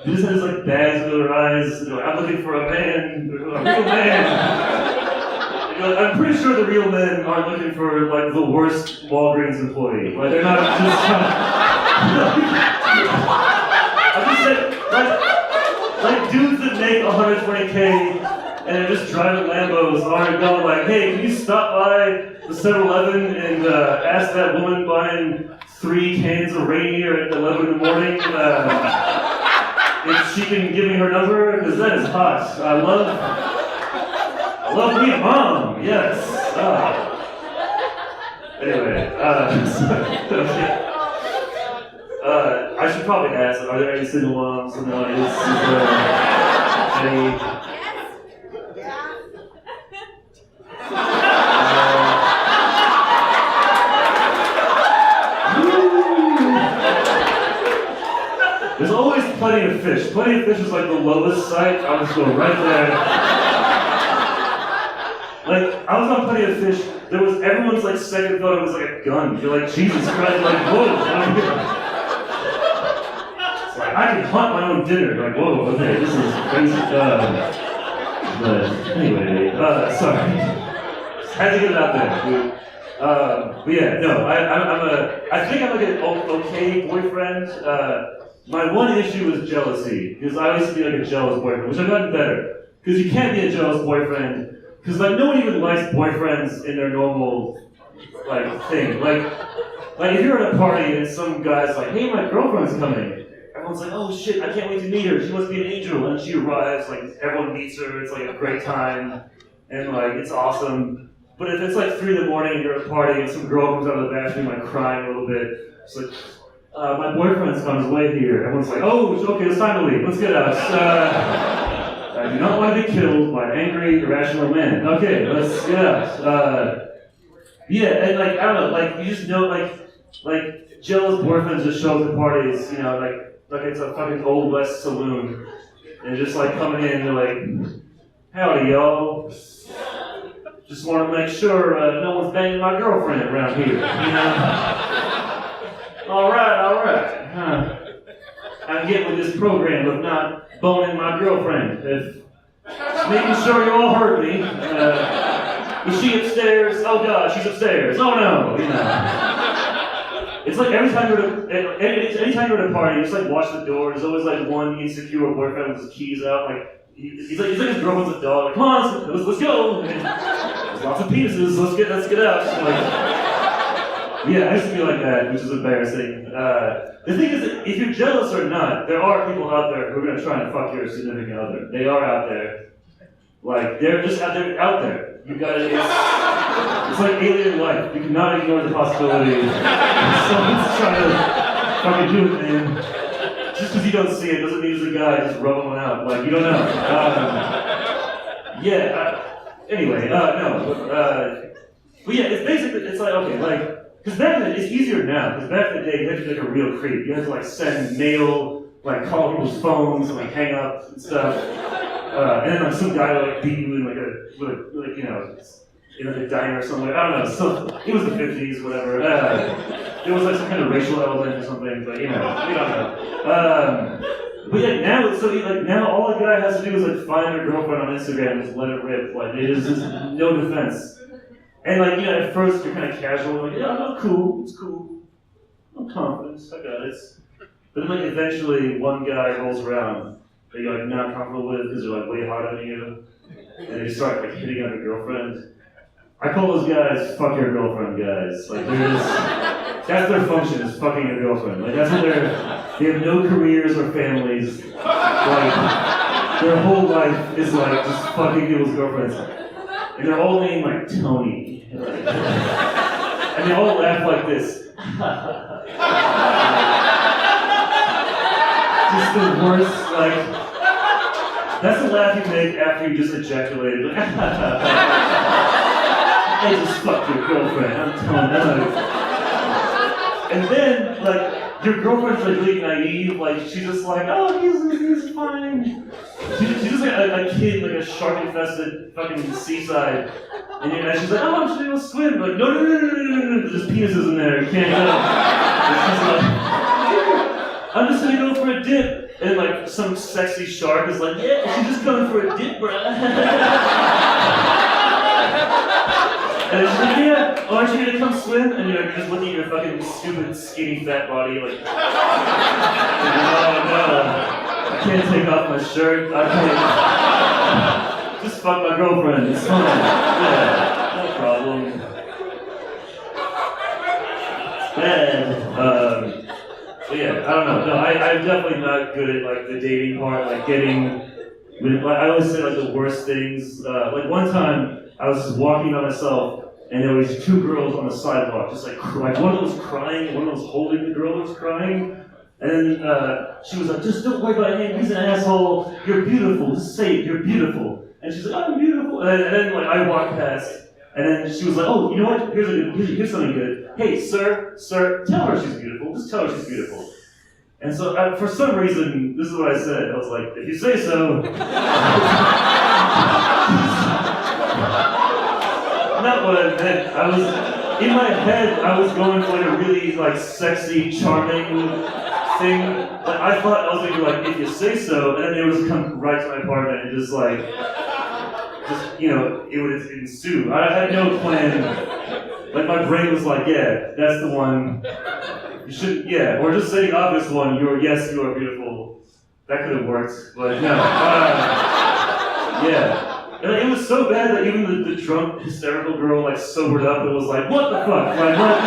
[SPEAKER 7] they just have this like bags under their eyes, and they're like, I'm looking for a man, a real man. I'm pretty sure the real men aren't looking for like the worst Walgreens employee. Like they're not just. I'm just saying, like dudes that make 120K and are just driving Lambos aren't going like, hey, can you stop by the 7-Eleven and ask that woman buying 3 cans of Rainier at 11 in the morning if she can give me her number? Because that is hot. I love me a mom, yes. Anyway, I should probably ask, are there any single moms in the audience? Is there any? There's always plenty of fish. Plenty of fish is like the lowest site. I'll just go right there. Like, I was on Plenty of Fish, everyone's like second thought it was like a gun. You're like, Jesus Christ, like, whoa. It's like, I can hunt my own dinner. Like, whoa, okay, this is crazy. But anyway, sorry. Had to get it out there, dude. But yeah, no, I think I'm like an okay boyfriend. My one issue is jealousy, because I used to be like a jealous boyfriend, which I've gotten better. Because you can't be a jealous boyfriend. Because like no one even likes boyfriends in their normal like thing. Like if you're at a party and some guy's like, hey, my girlfriend's coming. Everyone's like, oh shit, I can't wait to meet her. She must be an angel. And she arrives, like everyone meets her. It's like a great time, and like it's awesome. But if it's like 3 in the morning and you're at a party and some girl comes out of the bathroom like crying a little bit, it's like, my boyfriend's on his way here. Everyone's like, oh, okay, it's time to leave. Let's get out. I do not want to be killed by angry, irrational men. Okay, let's get out. Yeah, and like, I don't know, like, you just know, like jealous boyfriends just show up at parties, you know, like it's a fucking Old West saloon. And just like coming in, they're like, howdy, y'all. Just want to make sure no one's banging my girlfriend around here, you know? All right. Huh. I'm getting with this program of not boning my girlfriend. Just making sure you all heard me. Is she upstairs? Oh God, she's upstairs. Oh no, you know. It's like anytime you're at a party, you just like watch the door. There's always like one insecure boyfriend with his keys out. Like he's like his girlfriend's a dog. Like, come on, let's go. And there's lots of penises. Let's get out. So, like, yeah, I used to be like that, which is embarrassing. The thing is that if you're jealous or not, there are people out there who are gonna try and fuck your significant other. They are out there. Like they're just out there. You gotta. It's like alien life. You cannot ignore the possibility of someone's trying to fucking do it, man. Just because you don't see it doesn't mean there's a guy just rubbing one out. Like you don't know. Anyway, no. But yeah, it's basically it's like okay, because back then it's easier now. Because back in the day, you had to be like a real creep. You had to like send mail, like call people's phones, and like hang up and stuff. And then like some guy would like beat you in like you know, in like a diner or somewhere. I don't know. So it was the 50s, whatever. There was like some kind of racial element or something, but you know, we don't know. But yeah, now it's so like now all a guy has to do is like find their girlfriend on Instagram and just let it rip. Like there's just no defense. And like, you know, at first you're kind of casual, like, yeah, I'm cool, it's cool. I'm confident, I got it. But then like eventually one guy rolls around that you're like not comfortable with because they're like way harder than you. And they start like hitting on your girlfriend. I call those guys fuck your girlfriend guys. Like they're just, that's their function is fucking your girlfriend. Like that's what they have no careers or families. Like their whole life is like just fucking people's girlfriends. And they're all named like Tony. And they all laugh like this. Just the worst, like, that's the laugh you make after you just ejaculated. Like, I just fucked your girlfriend, I'm Tony. And then, like, your girlfriend's like really naive, like she's just like, oh, he's fine. She's just like a kid, like a shark-infested fucking seaside. And she's like, oh, I'm just gonna go swim. Like, no, there's penises in there, you can't go. It's just like, I'm just gonna go for a dip. And like some sexy shark is like, yeah, she's just coming for a dip, bruh. And she's like, yeah, oh, aren't you gonna come swim? And you're just looking at your fucking stupid, skinny, fat body, like, oh no, I can't take off my shirt, I can't. Just fuck my girlfriend, it's fine. Yeah, no problem. It's bad. But yeah, I don't know. No, I'm definitely not good at like the dating part, like getting. I always say like the worst things. Like one time, I was just walking by myself, and there was two girls on the sidewalk, just like one of them was crying, one of them was holding the girl that was crying, and then she was like, just don't worry about him, he's an asshole, you're beautiful, just say it, you're beautiful. And she's like, oh, I'm beautiful. And then like I walked past, and then she was like, oh, you know what, here's something good. Hey, sir, tell her she's beautiful, just tell her she's beautiful. And so for some reason, this is what I said, I was like, if you say so. Not what I meant. I was in my head. I was going for like a really like sexy, charming thing. But I thought I was gonna be like, if you say so, and then they would just come right to my apartment and just you know, it would ensue. I had no plan. Like my brain was like, yeah, that's the one. You should, yeah, or just say the obvious one. Yes, you are beautiful. That could have worked, but no. Yeah. And it was so bad that even the drunk, hysterical girl like sobered up and was like, what the fuck? Like, what?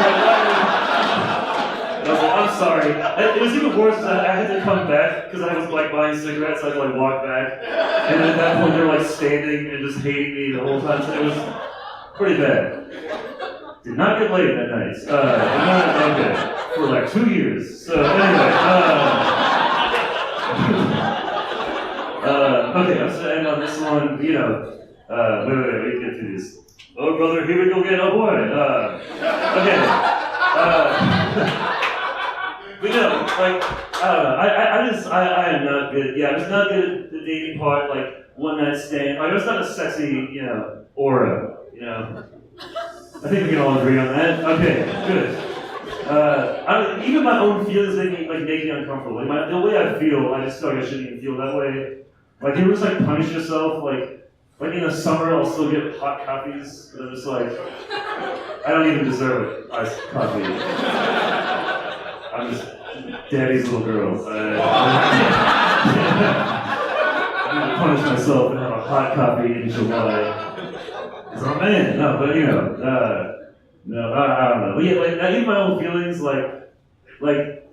[SPEAKER 7] And I was like, I'm sorry. It was even worse because I had to come back because I was like buying cigarettes, so I had to like walk back. And then at that point they were like standing and just hating me the whole time, so it was pretty bad. Did not get laid that night. Okay, for like 2 years. So anyway, okay, I'm just gonna end on this one, you know, wait, let me get through this. Oh brother, here we go again, oh boy, okay. But no, like, I don't know, I am not good, yeah, I'm just not good at the dating part, like, one night stand, like, it's not a sexy, you know, aura, you know. I think we can all agree on that, okay, good. Even my own feelings make me uncomfortable. Like the way I feel, I just feel like I shouldn't even feel that way. Like you just like punish yourself. Like in the summer, I'll still get hot coffees. But I'm just like, I don't even deserve iced coffee. I'm just daddy's little girl. I'm gonna punish myself and have a hot coffee in July. Cause I'm a man. No, but you know. No, I don't know. But yeah, like even my own feelings, like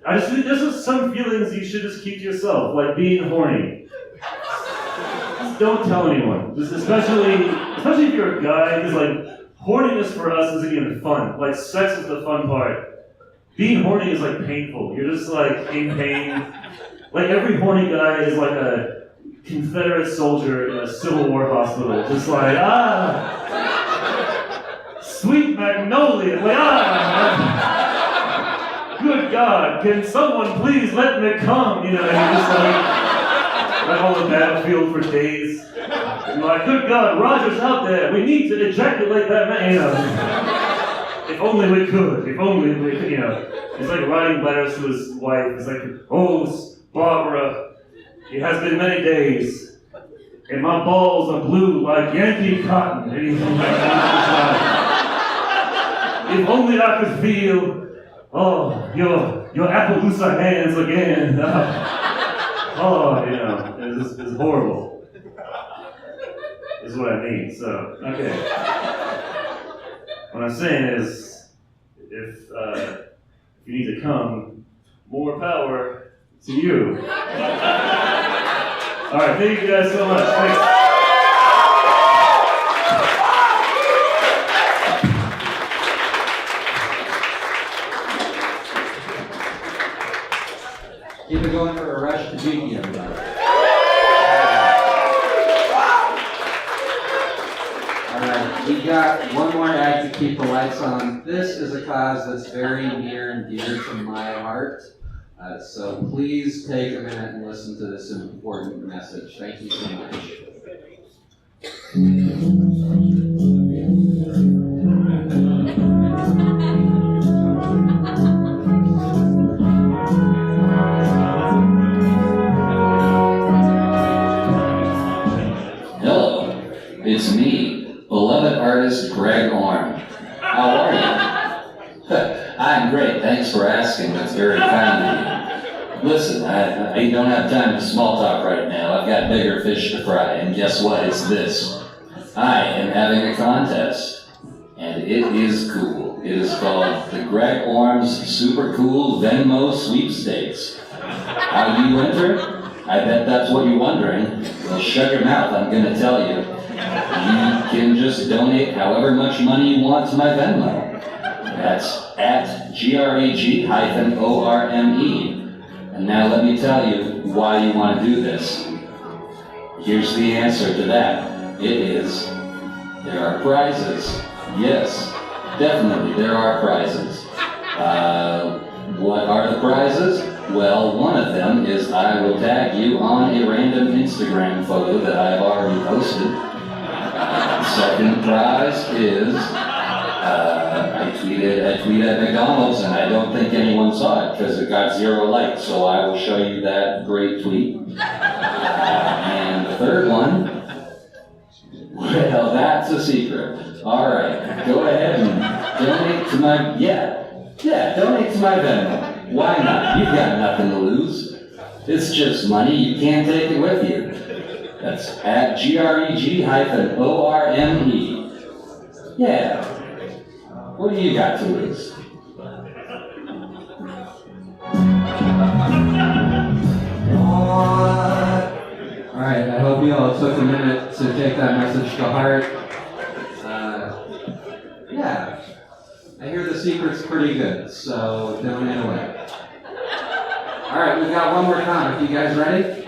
[SPEAKER 7] I just think there's just some feelings you should just keep to yourself, like being horny. Just don't tell anyone. Just especially if you're a guy, because like horniness for us isn't even fun. Like sex is the fun part. Being horny is like painful. You're just like in pain. Like every horny guy is like a Confederate soldier in a Civil War hospital, just like sweet magnolia, like, good God, can someone please let me come? You know, and you're just like on the battlefield for days. You're like, good God, Roger's out there. We need to ejaculate that man. You know, if only we could. If only we could. You know, it's like writing letters to his wife. It's like, oh, Barbara, it has been many days, and my balls are blue like Yankee cotton. And he's like, if only I could feel, oh, your Appaloosa hands again. Oh, you know, it's horrible. Is what I mean. So, okay. What I'm saying is, if you need to come, more power to you. All right, thank you guys so much. Thanks.
[SPEAKER 3] Keep it going for Arash Tadjiki, everybody. Alright, we got one more act to keep the lights on. This is a cause that's very near and dear to my heart. So please take a minute and listen to this important message. Thank you so much.
[SPEAKER 4] Hello, it's me, beloved artist Greg Orme. How are you? I'm great, thanks for asking, that's very kind of you. Listen, I don't have time to small talk right now, I've got bigger fish to fry, and guess what, it's this. I am having a contest, and it is cool. It is called the Greg Orme's Super Cool Venmo Sweepstakes. How do you enter? I bet that's what you're wondering. Well, shut your mouth, I'm gonna tell you. You can just donate however much money you want to my Venmo. That's at GREG-ORME. And now let me tell you why you want to do this. Here's the answer to that. It is, there are prizes. Yes, definitely there are prizes. What are the prizes? Well, one of them is I will tag you on a random Instagram photo that I've already posted. Second prize is I tweeted at McDonald's and I don't think anyone saw it because it got 0 likes, so I will show you that great tweet. And the third one, well, that's a secret. All right, go ahead and donate to my, donate to my Venmo. Why not? You've got nothing to lose. It's just money, you can't take it with you. That's at GREG-ORME. Yeah. What do you got to lose?
[SPEAKER 3] Alright, I hope you all took a minute to take that message to heart. Yeah, I hear the secret's pretty good, so donate away. Alright, we've got one more time. You guys ready?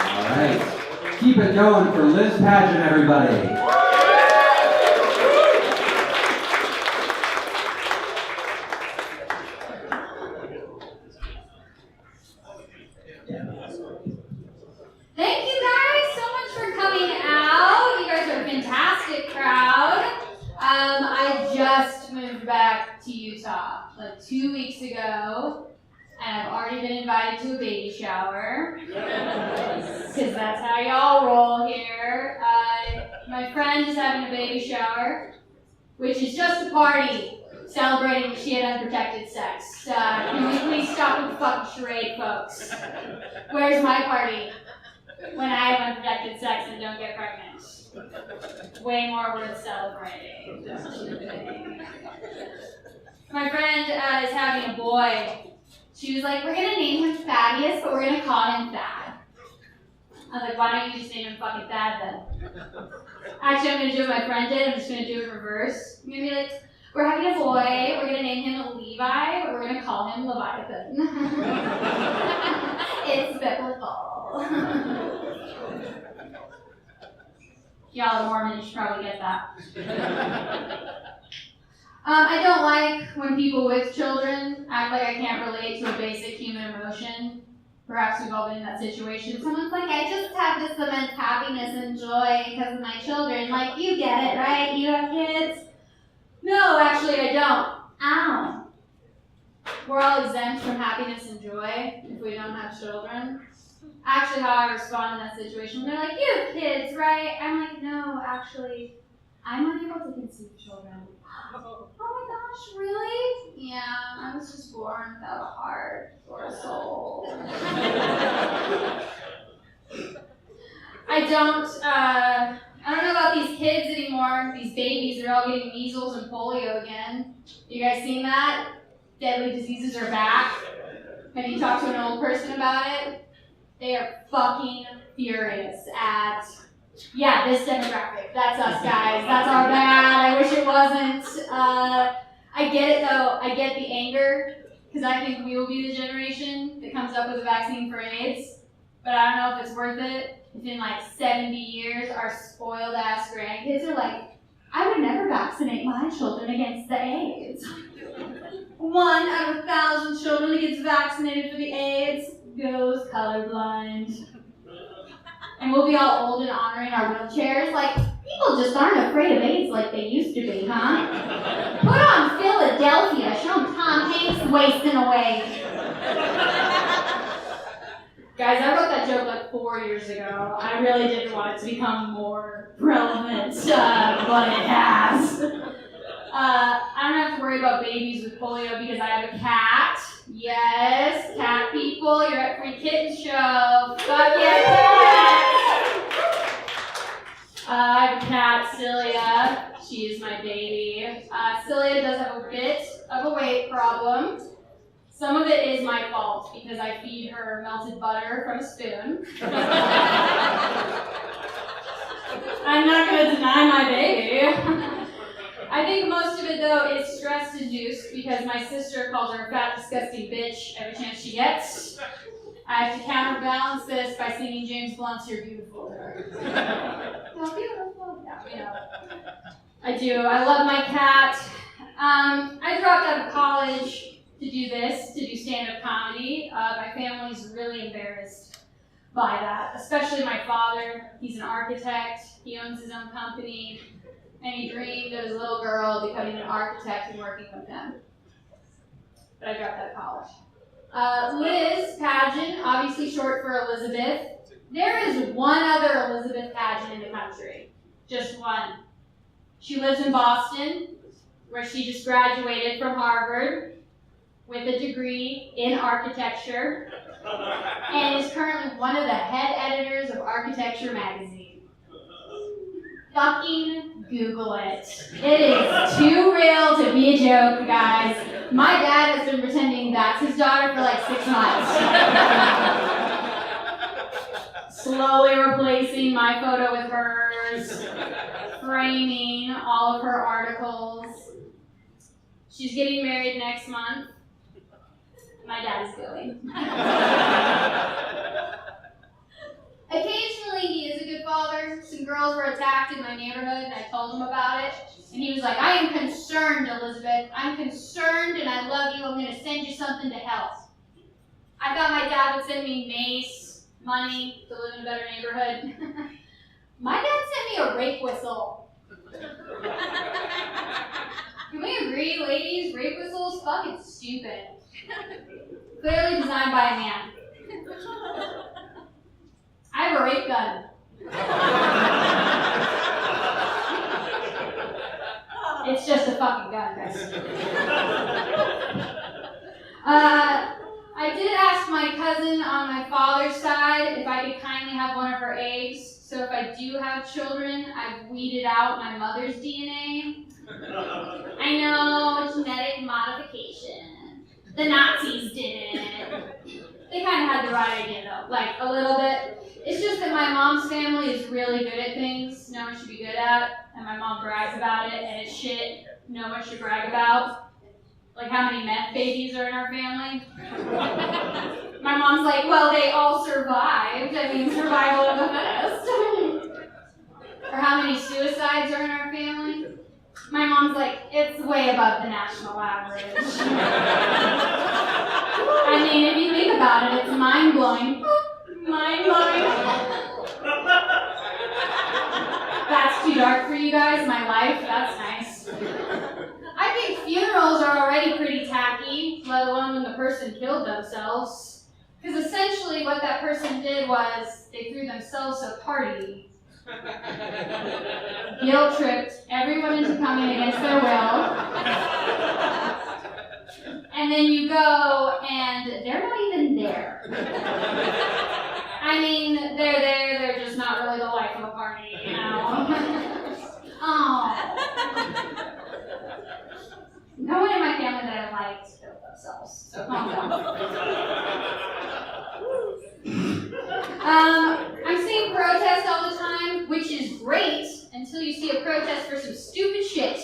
[SPEAKER 3] Alright, keep it going for Liz Padjen, everybody.
[SPEAKER 8] Thank you guys so much for coming out. You guys are a fantastic crowd. I just moved back to Utah like 2 weeks ago, and I've already been invited to a baby shower. Because that's how y'all roll here. My friend is having a baby shower, which is just a party celebrating that she had unprotected sex. Can we please stop with the fucking charade, folks? Where's my party? When I have unprotected sex and don't get pregnant. Way more worth celebrating. My friend is having a boy. She was like, we're gonna name him Thaddeus, but we're gonna call him Thad. I was like, why don't you just name him fucking Thad then? Actually, I'm gonna do what my friend did, I'm just gonna do it reverse. I'm gonna be like, we're having a boy, we're gonna name him Levi, but we're gonna call him Leviathan. It's biblical. Y'all are Mormon, you should probably get that. I don't like when people with children act like I can't relate to a basic human emotion. Perhaps we've all been in that situation. Someone's like, I just have this immense happiness and joy because of my children. Like, you get it, right? You have kids? No, actually I don't. Ow. We're all exempt from happiness and joy if we don't have children. Actually, how I respond in that situation, when they're like, you have kids, right? I'm like, no, actually, I'm unable to conceive children. Oh my gosh, really? Yeah, I was just born without a heart or a soul. I don't know about these kids anymore, these babies, they're all getting measles and polio again. You guys seen that? Deadly diseases are back. Have you talked to an old person about it? They are fucking furious at, this demographic. That's us, guys. That's our bad. I wish it wasn't. I get it, though. I get the anger, because I think we will be the generation that comes up with a vaccine for AIDS. But I don't know if it's worth it. If in like 70 years, our spoiled-ass grandkids are like, I would never vaccinate my children against the AIDS. 1 out of 1,000 children that gets vaccinated for the AIDS goes colorblind. And we'll be all old and honoring our wheelchairs. Like, people just aren't afraid of AIDS like they used to be, huh? Put on Philadelphia, show them Tom Hanks wasting away. Guys, I wrote that joke like 4 years ago. I really didn't want it to become more relevant, but it has. I don't have to worry about babies with polio because I have a cat. Yes, cat people, you're at Free Kittens Show. Fuck yeah, cats! I have a cat, Celia. She is my baby. Celia does have a bit of a weight problem. Some of it is my fault because I feed her melted butter from a spoon. I'm not going to deny my baby. I think most of it, though, is stress-induced because my sister calls her a fat, disgusting bitch every chance she gets. I have to counterbalance this by singing James Blunt's You're Beautiful. You're beautiful. Yeah, you know. I do. I love my cat. I dropped out of college to do this, to do stand-up comedy. My family's really embarrassed by that, especially my father. He's an architect. He owns his own company. And he dreamed of his little girl becoming an architect and working with him. But I dropped out of college. Liz Padjen, obviously short for Elizabeth. There is one other Elizabeth Padjen in the country. Just one. She lives in Boston, where she just graduated from Harvard with a degree in architecture and is currently one of the head editors of Architecture magazine. Fucking Google it. It is too real to be a joke, guys. My dad has been pretending that's his daughter for like 6 months. Slowly replacing my photo with hers, framing all of her articles. She's getting married next month. My dad is going. Occasionally, he is a good father. Some girls were attacked in my neighborhood, and I told him about it. And he was like, I am concerned, Elizabeth. I'm concerned, and I love you. I'm going to send you something to help. I thought my dad would send me mace, money, to live in a better neighborhood. My dad sent me a rape whistle. Can we agree, ladies? Rape whistles? Fucking stupid. Clearly designed by a man. I have a rape gun. It's just a fucking gun, guys. I did ask my cousin on my father's side if I could kindly have one of her eggs. So if I do have children, I've weeded out my mother's DNA. I know, genetic modification. The Nazis did it. They kind of had the right idea though, like a little bit. It's just that my mom's family is really good at things no one should be good at, and my mom brags about it, and it's shit no one should brag about. Like how many meth babies are in our family. My mom's like, well, they all survived. I mean, survival of the fittest. Or how many suicides are in our family. My mom's like, it's way above the national average. I mean, if you think about it, it's mind-blowing. Mind-blowing. That's too dark for you guys, my life? That's nice. I think funerals are already pretty tacky, let alone when the person killed themselves. Because essentially what that person did was, they threw themselves a party. Guilt-tripped everyone into coming against their will. And then you go, and they're not even there. I mean, they're there, they're just not really the life of a party, you know? Oh. No one in my family that I liked killed themselves, so calm down. I'm seeing protests all the time, which is great until you see a protest for some stupid shit.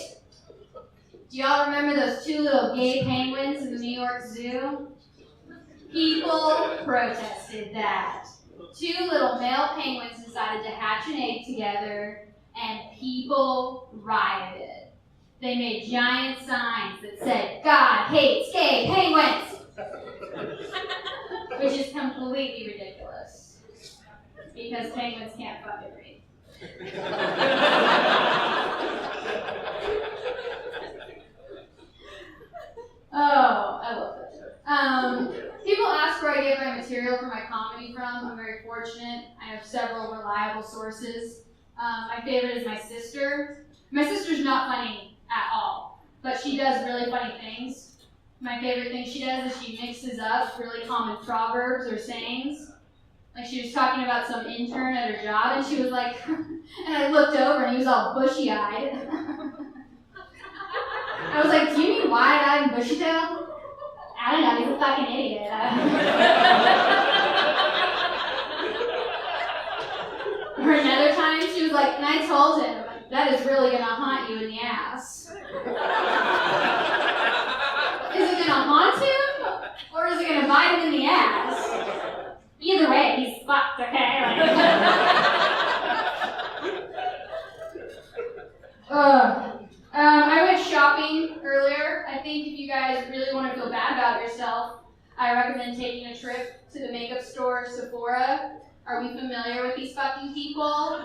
[SPEAKER 8] Do y'all remember those 2 little gay penguins in the New York Zoo? People protested that. 2 little male penguins decided to hatch an egg together, and people rioted. they made giant signs that said, "God hates gay penguins," which is completely ridiculous because penguins can't fucking read. Oh, I love that joke. People ask where I get my material for my comedy from. I'm very fortunate. I have several reliable sources. My favorite is my sister. My sister's not funny at all, but she does really funny things. My favorite thing she does is she mixes up really common proverbs or sayings. Like she was talking about some intern at her job, and she was like, and I looked over and he was all bushy-eyed. I was like, "Do you mean wide-eyed and bushy-tailed?" "I don't know, he's a fucking idiot." Or another time, she was like, and I told him, "That is really gonna haunt you in the ass." Is it gonna haunt him, or is it gonna bite him in the ass? Either way, he's fucked, okay? I went shopping earlier. I think if you guys really want to feel bad about yourself, I recommend taking a trip to the makeup store Sephora. Are we familiar with these fucking people?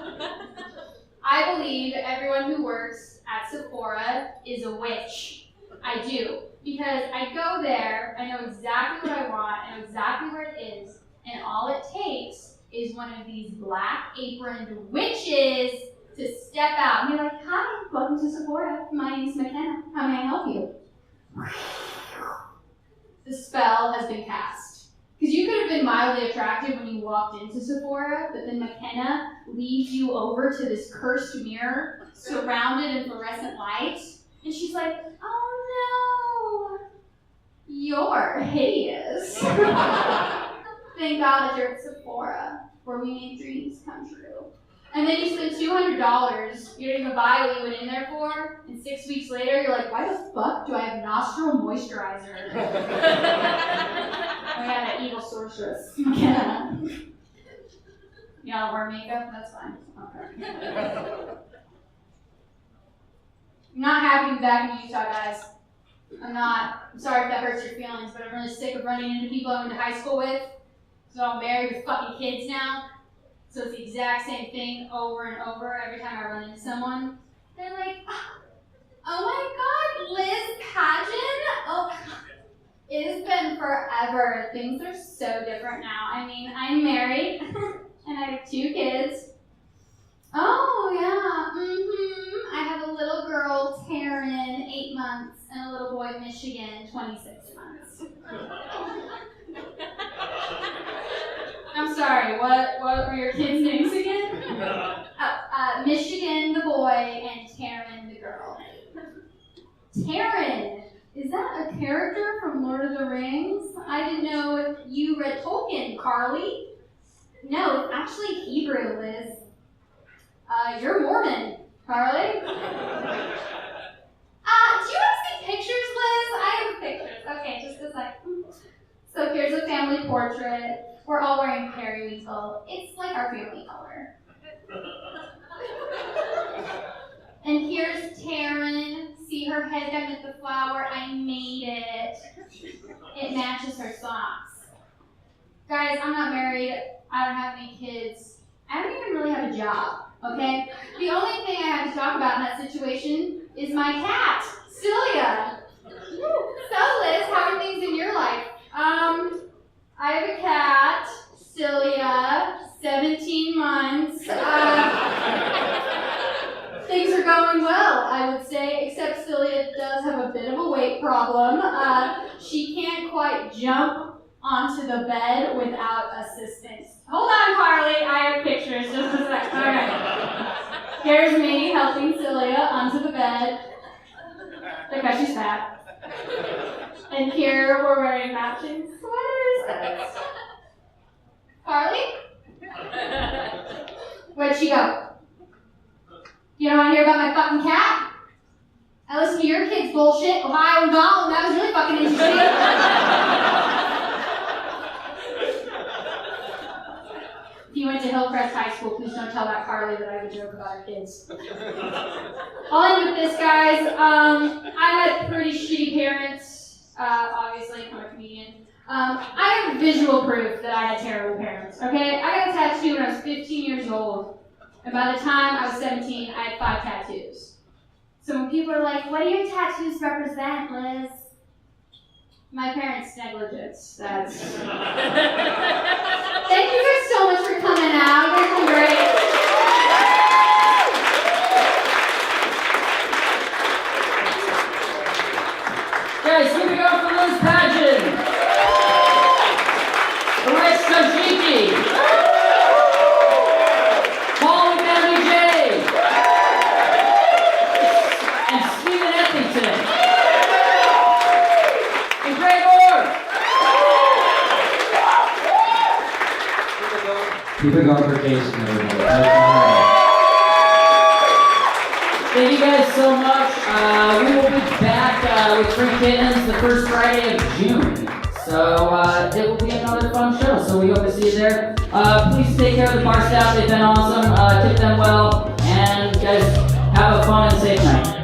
[SPEAKER 8] I believe everyone who works at Sephora is a witch. I do. Because I go there, I know exactly what I want, I know exactly where it is, and all it takes is one of these black aproned witches to step out and be like, "Hi, welcome to Sephora. My name's McKenna. How may I help you?" The spell has been cast. Because you could have been mildly attractive when you walked into Sephora, but then McKenna leads you over to this cursed mirror surrounded in fluorescent light, and she's like, "Oh no, you're hideous." Thank God that you're at Sephora, where we make dreams come true. And then you spend $200, you don't even buy what you went in there for, and 6 weeks later, you're like, "Why the fuck do I have nostril moisturizer?" I got an evil sorceress. Yeah. Y'all wear makeup? That's fine. Okay. I'm not happy to be back in Utah, guys. I'm sorry if that hurts your feelings, but I'm really sick of running into people I went to high school with. So I'm married with fucking kids now. So it's the exact same thing over and over every time I run into someone. They're like, "Oh my God, Liz Padjen? Oh, it has been forever. Things are so different now. I mean, I'm married and I have 2 kids. Oh yeah, I have a little girl, Taryn, 8 months, and a little boy, Michigan, 26 months. I'm sorry, what were your kids' names again? Michigan, the boy, and Taryn, the girl. Taryn, is that a character from Lord of the Rings? I didn't know if you read Tolkien, Carly. No, it's actually Hebrew, Liz. You're Mormon, Carly. Do you want to see pictures, Liz? I have pictures. Okay, just a second. So here's a family portrait. We're all wearing periwinkle. It's like our family color. And here's Taryn. See her head down at the flower? I made it. It matches her socks. Guys, I'm not married. I don't have any kids. I don't even really have a job, okay? The only thing I have to talk about in that situation is my cat, Celia. So Liz, how are things in your life? I have a cat, Celia, 17 months. Things are going well, I would say, except Celia does have a bit of a weight problem. She can't quite jump onto the bed without assistance. Hold on, Carly, I have pictures, just a sec. Okay. Here's me helping Celia onto the bed, because she's fat. And here we're wearing matching sweaters. Carly? Where'd she go? You don't want to hear about my fucking cat? I listened to your kids' bullshit, Ohio and Gollum, that was really fucking interesting. If you went to Hillcrest High School, please don't tell that Carly that I have a joke about her kids. I'll end with this, guys. I had pretty shitty parents, obviously, I'm a comedian. I have visual proof that I had terrible parents, okay? I got a tattoo when I was 15 years old, and by the time I was 17, I had 5 tattoos. So when people are like, what do your tattoos represent, Liz? My parents' negligence, that's... Thank you guys so much for coming out, you guys are great.
[SPEAKER 1] Guys, here we go for Liz Padjen. Arash Tadjiki. Bambi Jay. And Steven Ethington. And Greg Orme.
[SPEAKER 3] Keep it going for Jason, everybody.
[SPEAKER 1] Thank you guys so much. We will be back with Free Kittens the first Friday of June. So it will be another fun show. So we hope to see you there. Please take care of the bar staff. They've been awesome. Tip them well. And guys, have a fun and safe night.